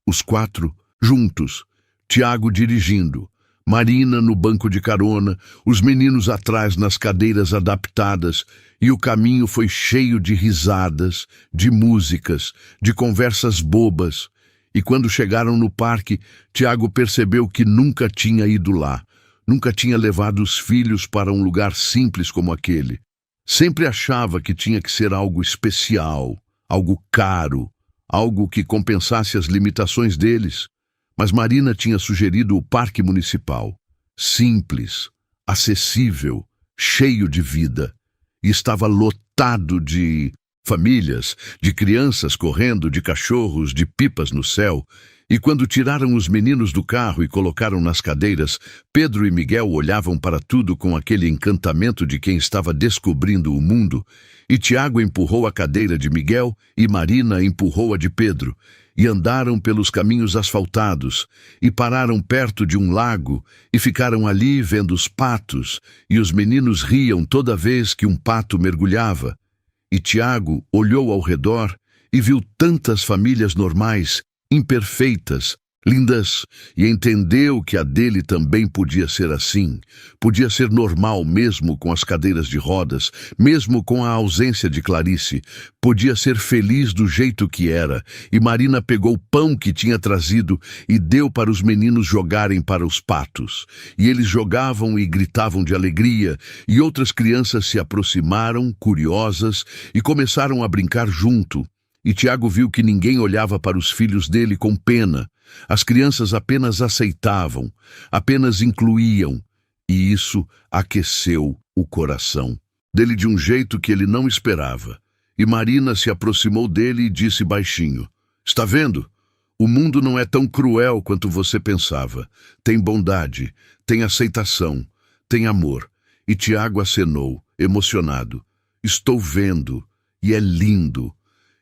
os 4, juntos, Tiago dirigindo, Marina no banco de carona, os meninos atrás nas cadeiras adaptadas, e o caminho foi cheio de risadas, de músicas, de conversas bobas. E quando chegaram no parque, Tiago percebeu que nunca tinha ido lá, nunca tinha levado os filhos para um lugar simples como aquele. Sempre achava que tinha que ser algo especial, algo caro, algo que compensasse as limitações deles. Mas Marina tinha sugerido o parque municipal. Simples, acessível, cheio de vida. E estava lotado de famílias, de crianças correndo, de cachorros, de pipas no céu. E quando tiraram os meninos do carro e colocaram nas cadeiras, Pedro e Miguel olhavam para tudo com aquele encantamento de quem estava descobrindo o mundo. E Tiago empurrou a cadeira de Miguel e Marina empurrou a de Pedro. E andaram pelos caminhos asfaltados, e pararam perto de um lago, e ficaram ali vendo os patos, e os meninos riam toda vez que um pato mergulhava. E Tiago olhou ao redor e viu tantas famílias normais, imperfeitas, lindas, e entendeu que a dele também podia ser assim. Podia ser normal mesmo com as cadeiras de rodas, mesmo com a ausência de Clarice. Podia ser feliz do jeito que era. E Marina pegou o pão que tinha trazido e deu para os meninos jogarem para os patos. E eles jogavam e gritavam de alegria, e outras crianças se aproximaram, curiosas, e começaram a brincar junto. E Tiago viu que ninguém olhava para os filhos dele com pena. As crianças apenas aceitavam, apenas incluíam, e isso aqueceu o coração dele de um jeito que ele não esperava. E Marina se aproximou dele e disse baixinho, está vendo? O mundo não é tão cruel quanto você pensava. Tem bondade, tem aceitação, tem amor. E Tiago acenou, emocionado. Estou vendo, e é lindo.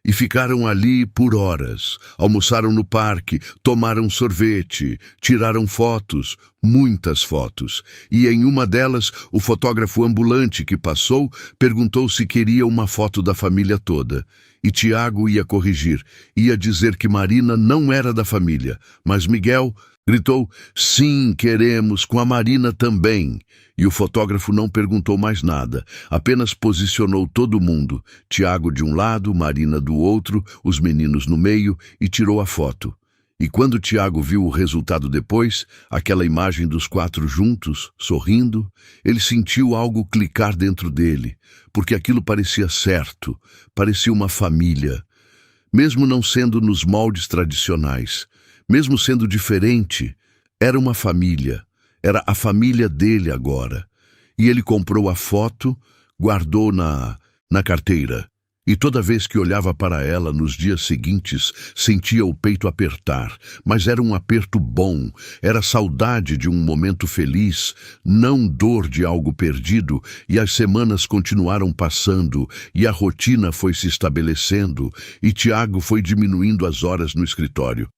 e ficaram ali por horas. Almoçaram no parque, tomaram sorvete, tiraram fotos, muitas fotos. E em uma delas, o fotógrafo ambulante que passou perguntou se queria uma foto da família toda. E Tiago ia corrigir, ia dizer que Marina não era da família, mas Miguel gritou: "Sim, queremos, com a Marina também." E o fotógrafo não perguntou mais nada, apenas posicionou todo mundo, Tiago de um lado, Marina do outro, os meninos no meio, e tirou a foto. E quando Tiago viu o resultado depois, aquela imagem dos 4 juntos, sorrindo, ele sentiu algo clicar dentro dele, porque aquilo parecia certo, parecia uma família. Mesmo não sendo nos moldes tradicionais, mesmo sendo diferente, era uma família. Era a família dele agora. E ele comprou a foto, guardou na carteira. E toda vez que olhava para ela nos dias seguintes, sentia o peito apertar. Mas era um aperto bom, era saudade de um momento feliz, não dor de algo perdido. E as semanas continuaram passando, e a rotina foi se estabelecendo, e Tiago foi diminuindo as horas no escritório.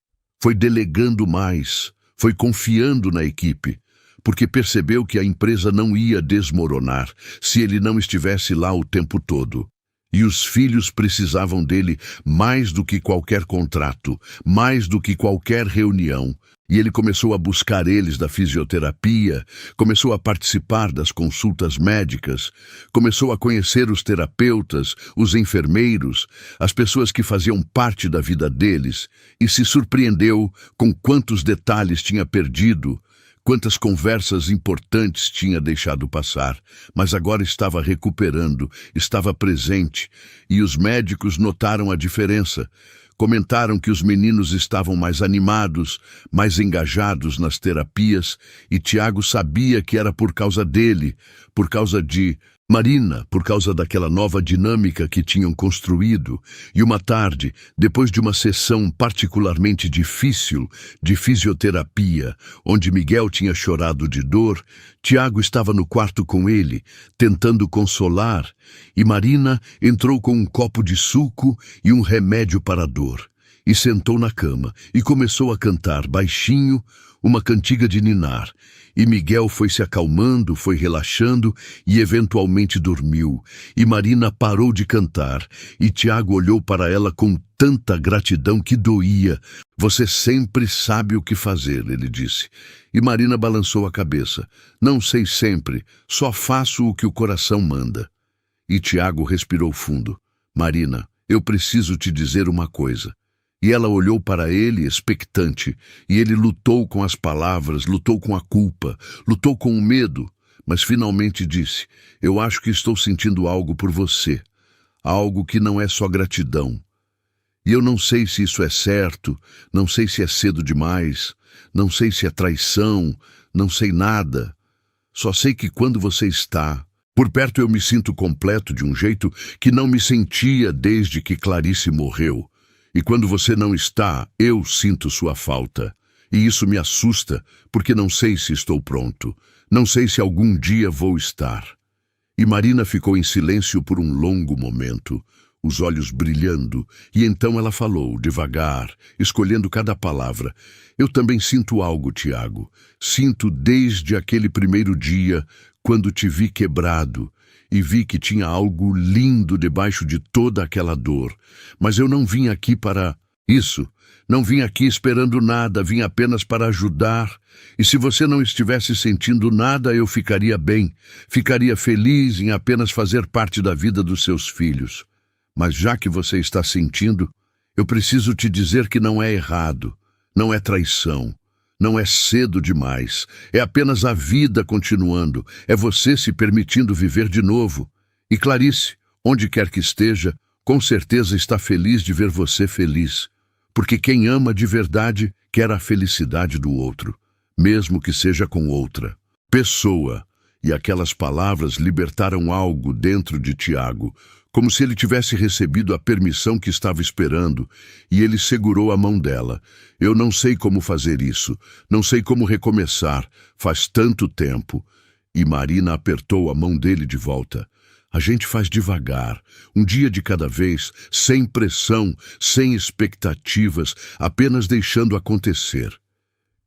Foi delegando mais, foi confiando na equipe, porque percebeu que a empresa não ia desmoronar se ele não estivesse lá o tempo todo. E os filhos precisavam dele mais do que qualquer contrato, mais do que qualquer reunião. E ele começou a buscar eles da fisioterapia, começou a participar das consultas médicas, começou a conhecer os terapeutas, os enfermeiros, as pessoas que faziam parte da vida deles, e se surpreendeu com quantos detalhes tinha perdido, quantas conversas importantes tinha deixado passar, mas agora estava recuperando, estava presente, e os médicos notaram a diferença. Comentaram que os meninos estavam mais animados, mais engajados nas terapias, e Tiago sabia que era por causa dele, por causa de Marina, por causa daquela nova dinâmica que tinham construído. E uma tarde, depois de uma sessão particularmente difícil de fisioterapia, onde Miguel tinha chorado de dor, Tiago estava no quarto com ele, tentando consolar, e Marina entrou com um copo de suco e um remédio para a dor, e sentou na cama, e começou a cantar baixinho uma cantiga de ninar. E Miguel foi se acalmando, foi relaxando e eventualmente dormiu. E Marina parou de cantar, e Tiago olhou para ela com tanta gratidão que doía. "Você sempre sabe o que fazer", ele disse. E Marina balançou a cabeça. "Não sei sempre, só faço o que o coração manda." E Tiago respirou fundo. "Marina, eu preciso te dizer uma coisa." E ela olhou para ele expectante, e ele lutou com as palavras, lutou com a culpa, lutou com o medo, mas finalmente disse: "Eu acho que estou sentindo algo por você, algo que não é só gratidão. E eu não sei se isso é certo, não sei se é cedo demais, não sei se é traição, não sei nada. Só sei que quando você está por perto eu me sinto completo de um jeito que não me sentia desde que Clarice morreu. E quando você não está, eu sinto sua falta. E isso me assusta, porque não sei se estou pronto. Não sei se algum dia vou estar." E Marina ficou em silêncio por um longo momento, os olhos brilhando, e então ela falou, devagar, escolhendo cada palavra: "Eu também sinto algo, Tiago. Sinto desde aquele primeiro dia, quando te vi quebrado, e vi que tinha algo lindo debaixo de toda aquela dor. Mas eu não vim aqui para isso. Não vim aqui esperando nada, vim apenas para ajudar. E se você não estivesse sentindo nada, eu ficaria bem. Ficaria feliz em apenas fazer parte da vida dos seus filhos. Mas já que você está sentindo, eu preciso te dizer que não é errado, não é traição. Não é cedo demais, é apenas a vida continuando, é você se permitindo viver de novo. E Clarice, onde quer que esteja, com certeza está feliz de ver você feliz, porque quem ama de verdade quer a felicidade do outro, mesmo que seja com outra pessoa." E aquelas palavras libertaram algo dentro de Tiago, como se ele tivesse recebido a permissão que estava esperando, e ele segurou a mão dela. "Eu não sei como fazer isso, não sei como recomeçar, faz tanto tempo." E Marina apertou a mão dele de volta. A gente faz devagar, um dia de cada vez, sem pressão, sem expectativas, apenas deixando acontecer.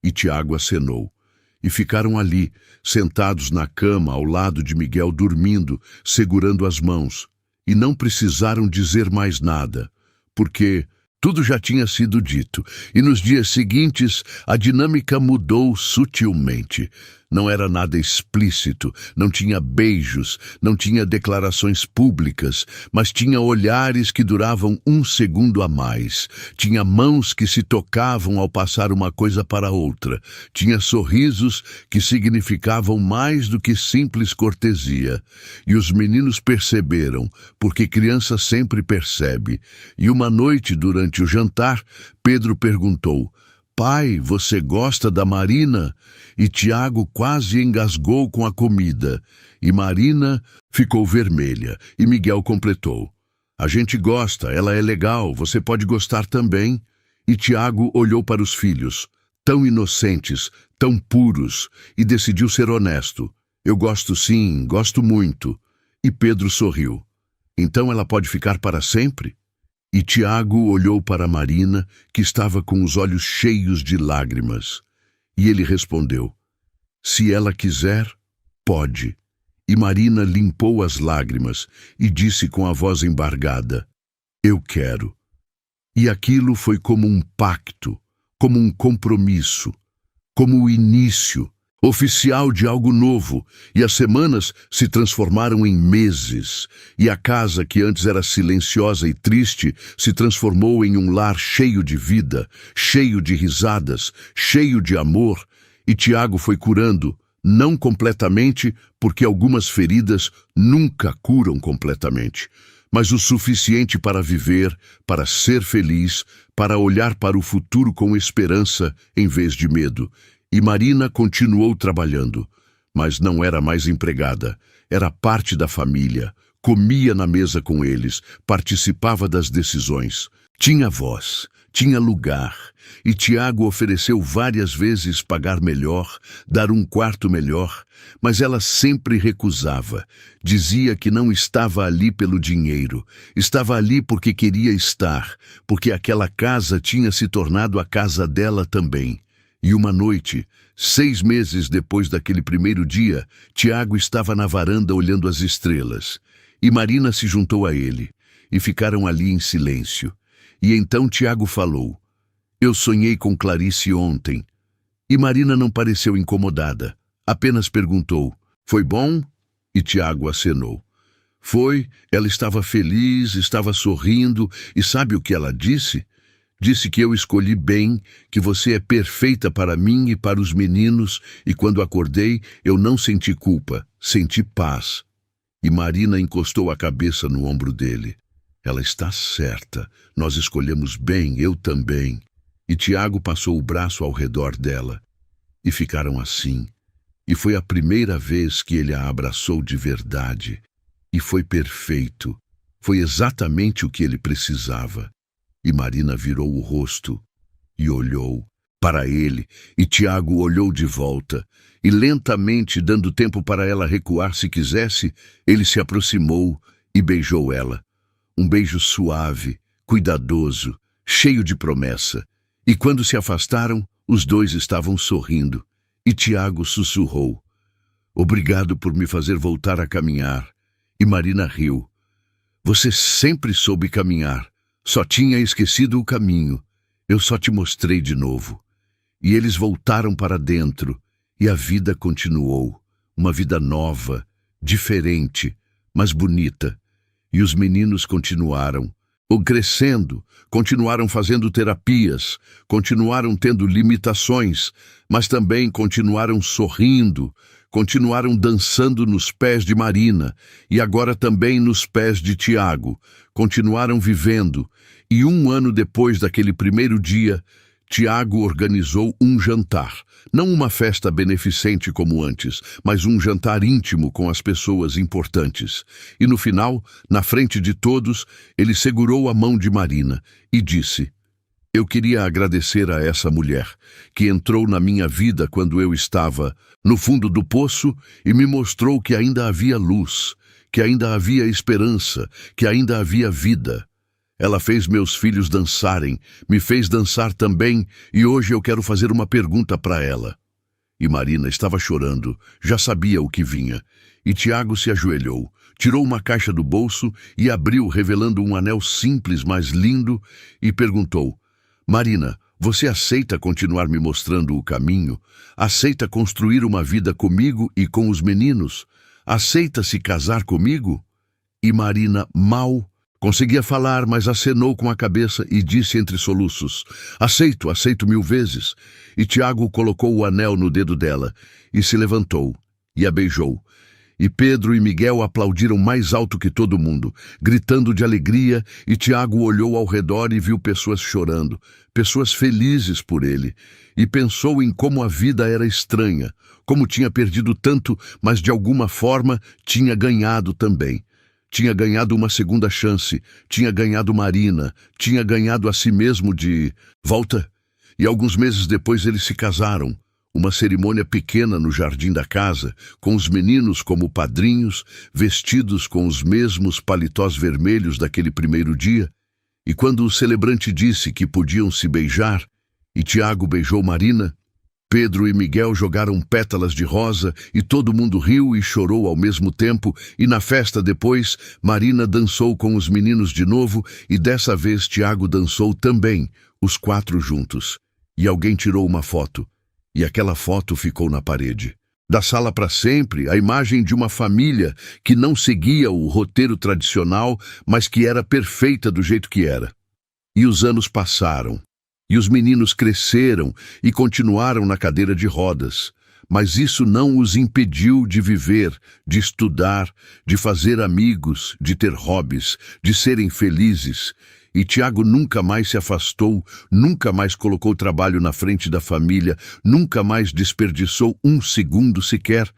E Tiago acenou. E ficaram ali, sentados na cama ao lado de Miguel dormindo, segurando as mãos. E não precisaram dizer mais nada, porque tudo já tinha sido dito. E nos dias seguintes, a dinâmica mudou sutilmente. Não era nada explícito, não tinha beijos, não tinha declarações públicas, mas tinha olhares que duravam um segundo a mais. Tinha mãos que se tocavam ao passar uma coisa para outra. Tinha sorrisos que significavam mais do que simples cortesia. E os meninos perceberam, porque criança sempre percebe. E uma noite, durante o jantar, Pedro perguntou: "Pai, você gosta da Marina?" E Tiago quase engasgou com a comida. E Marina ficou vermelha. E Miguel completou: "A gente gosta, ela é legal, você pode gostar também." E Tiago olhou para os filhos, tão inocentes, tão puros, e decidiu ser honesto. "Eu gosto sim, gosto muito." E Pedro sorriu. "Então ela pode ficar para sempre?" E Tiago olhou para Marina, que estava com os olhos cheios de lágrimas. E ele respondeu: "Se ela quiser, pode." E Marina limpou as lágrimas e disse com a voz embargada: "Eu quero." E aquilo foi como um pacto, como um compromisso, como o início oficial de algo novo, e as semanas se transformaram em meses, e a casa que antes era silenciosa e triste se transformou em um lar cheio de vida, cheio de risadas, cheio de amor, e Tiago foi curando, não completamente, porque algumas feridas nunca curam completamente, mas o suficiente para viver, para ser feliz, para olhar para o futuro com esperança em vez de medo. E Marina continuou trabalhando, mas não era mais empregada, era parte da família, comia na mesa com eles, participava das decisões, tinha voz, tinha lugar, e Tiago ofereceu várias vezes pagar melhor, dar um quarto melhor, mas ela sempre recusava, dizia que não estava ali pelo dinheiro, estava ali porque queria estar, porque aquela casa tinha se tornado a casa dela também. E uma noite, 6 meses depois daquele primeiro dia, Tiago estava na varanda olhando as estrelas. E Marina se juntou a ele, e ficaram ali em silêncio. E então Tiago falou: "Eu sonhei com Clarice ontem." E Marina não pareceu incomodada, apenas perguntou: "Foi bom?" E Tiago acenou. "Foi, ela estava feliz, estava sorrindo, e sabe o que ela disse? Disse que eu escolhi bem, que você é perfeita para mim e para os meninos, e quando acordei, eu não senti culpa, senti paz." E Marina encostou a cabeça no ombro dele. "Ela está certa, nós escolhemos bem, eu também." E Tiago passou o braço ao redor dela. E ficaram assim. E foi a primeira vez que ele a abraçou de verdade. E foi perfeito. Foi exatamente o que ele precisava. E Marina virou o rosto e olhou para ele, e Tiago olhou de volta, e lentamente, dando tempo para ela recuar se quisesse, ele se aproximou e beijou ela. Um beijo suave, cuidadoso, cheio de promessa. E quando se afastaram, os dois estavam sorrindo, e Tiago sussurrou: "Obrigado por me fazer voltar a caminhar." E Marina riu. "Você sempre soube caminhar. Só tinha esquecido o caminho. Eu só te mostrei de novo." E eles voltaram para dentro, e a vida continuou. Uma vida nova, diferente, mas bonita. E os meninos continuaram crescendo, continuaram fazendo terapias, continuaram tendo limitações, mas também continuaram sorrindo, continuaram dançando nos pés de Marina e agora também nos pés de Tiago, continuaram vivendo. E 1 ano depois daquele primeiro dia, Tiago organizou um jantar, não uma festa beneficente como antes, mas um jantar íntimo com as pessoas importantes. E no final, na frente de todos, ele segurou a mão de Marina e disse: "Eu queria agradecer a essa mulher que entrou na minha vida quando eu estava no fundo do poço e me mostrou que ainda havia luz, que ainda havia esperança, que ainda havia vida. Ela fez meus filhos dançarem, me fez dançar também, e hoje eu quero fazer uma pergunta para ela. E Marina estava chorando, já sabia o que vinha. E Tiago se ajoelhou, tirou uma caixa do bolso e abriu, revelando um anel simples, mas lindo, e perguntou: Marina, você aceita continuar me mostrando o caminho? Aceita construir uma vida comigo e com os meninos? Aceita se casar comigo? E Marina mal conseguia falar, mas acenou com a cabeça e disse entre soluços: aceito, aceito 1000 vezes. E Tiago colocou o anel no dedo dela e se levantou e a beijou. E Pedro e Miguel aplaudiram mais alto que todo mundo, gritando de alegria, e Tiago olhou ao redor e viu pessoas chorando, pessoas felizes por ele, e pensou em como a vida era estranha, como tinha perdido tanto, mas de alguma forma tinha ganhado também. Tinha ganhado uma segunda chance, tinha ganhado Marina, tinha ganhado a si mesmo de volta. E alguns meses depois eles se casaram. Uma cerimônia pequena no jardim da casa, com os meninos como padrinhos, vestidos com os mesmos paletós vermelhos daquele primeiro dia. E quando o celebrante disse que podiam se beijar, e Tiago beijou Marina, Pedro e Miguel jogaram pétalas de rosa e todo mundo riu e chorou ao mesmo tempo, e na festa depois, Marina dançou com os meninos de novo e dessa vez Tiago dançou também, os 4 juntos. E alguém tirou uma foto. E aquela foto ficou na parede. Da sala para sempre, a imagem de uma família que não seguia o roteiro tradicional, mas que era perfeita do jeito que era. E os anos passaram, e os meninos cresceram e continuaram na cadeira de rodas. Mas isso não os impediu de viver, de estudar, de fazer amigos, de ter hobbies, de serem felizes. E Tiago nunca mais se afastou, nunca mais colocou trabalho na frente da família, nunca mais desperdiçou um segundo sequer.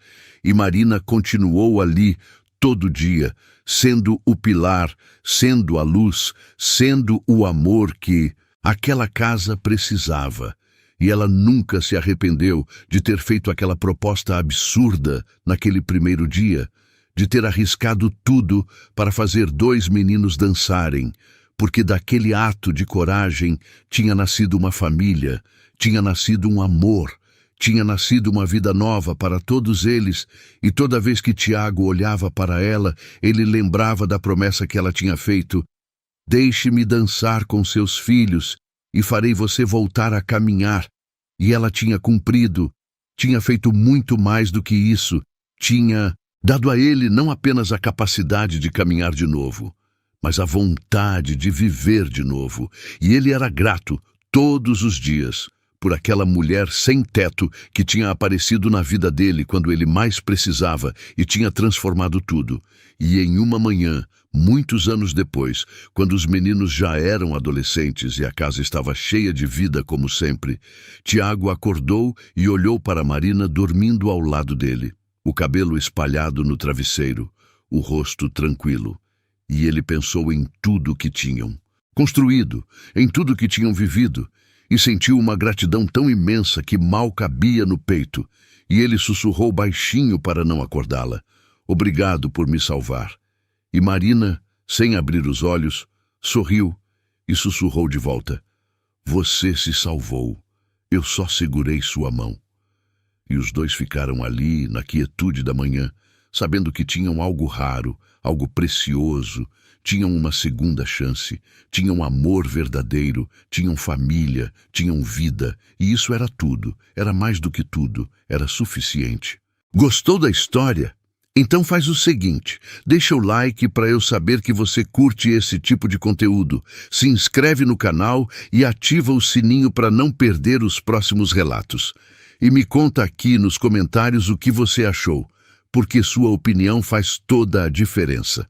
E Marina continuou ali, todo dia, sendo o pilar, sendo a luz, sendo o amor que aquela casa precisava. E ela nunca se arrependeu de ter feito aquela proposta absurda naquele primeiro dia, de ter arriscado tudo para fazer 2 meninos dançarem, porque daquele ato de coragem tinha nascido uma família, tinha nascido um amor, tinha nascido uma vida nova para todos eles, e toda vez que Tiago olhava para ela, ele lembrava da promessa que ela tinha feito: deixe-me dançar com seus filhos, e farei você voltar a caminhar. E ela tinha cumprido, tinha feito muito mais do que isso, tinha dado a ele não apenas a capacidade de caminhar de novo, mas a vontade de viver de novo. E ele era grato, todos os dias, por aquela mulher sem teto que tinha aparecido na vida dele quando ele mais precisava e tinha transformado tudo. E em uma manhã, muitos anos depois, quando os meninos já eram adolescentes e a casa estava cheia de vida como sempre, Tiago acordou e olhou para Marina dormindo ao lado dele, o cabelo espalhado no travesseiro, o rosto tranquilo. E ele pensou em tudo que tinham construído, em tudo que tinham vivido, e sentiu uma gratidão tão imensa que mal cabia no peito, e ele sussurrou baixinho para não acordá-la: obrigado por me salvar. E Marina, sem abrir os olhos, sorriu e sussurrou de volta: você se salvou, eu só segurei sua mão. E os dois ficaram ali, na quietude da manhã, sabendo que tinham algo raro, algo precioso, tinham uma segunda chance, tinham amor verdadeiro, tinham família, tinham vida, e isso era tudo, era mais do que tudo, era suficiente. Gostou da história? Então faz o seguinte, deixa o like para eu saber que você curte esse tipo de conteúdo, se inscreve no canal e ativa o sininho para não perder os próximos relatos. E me conta aqui nos comentários o que você achou, porque sua opinião faz toda a diferença.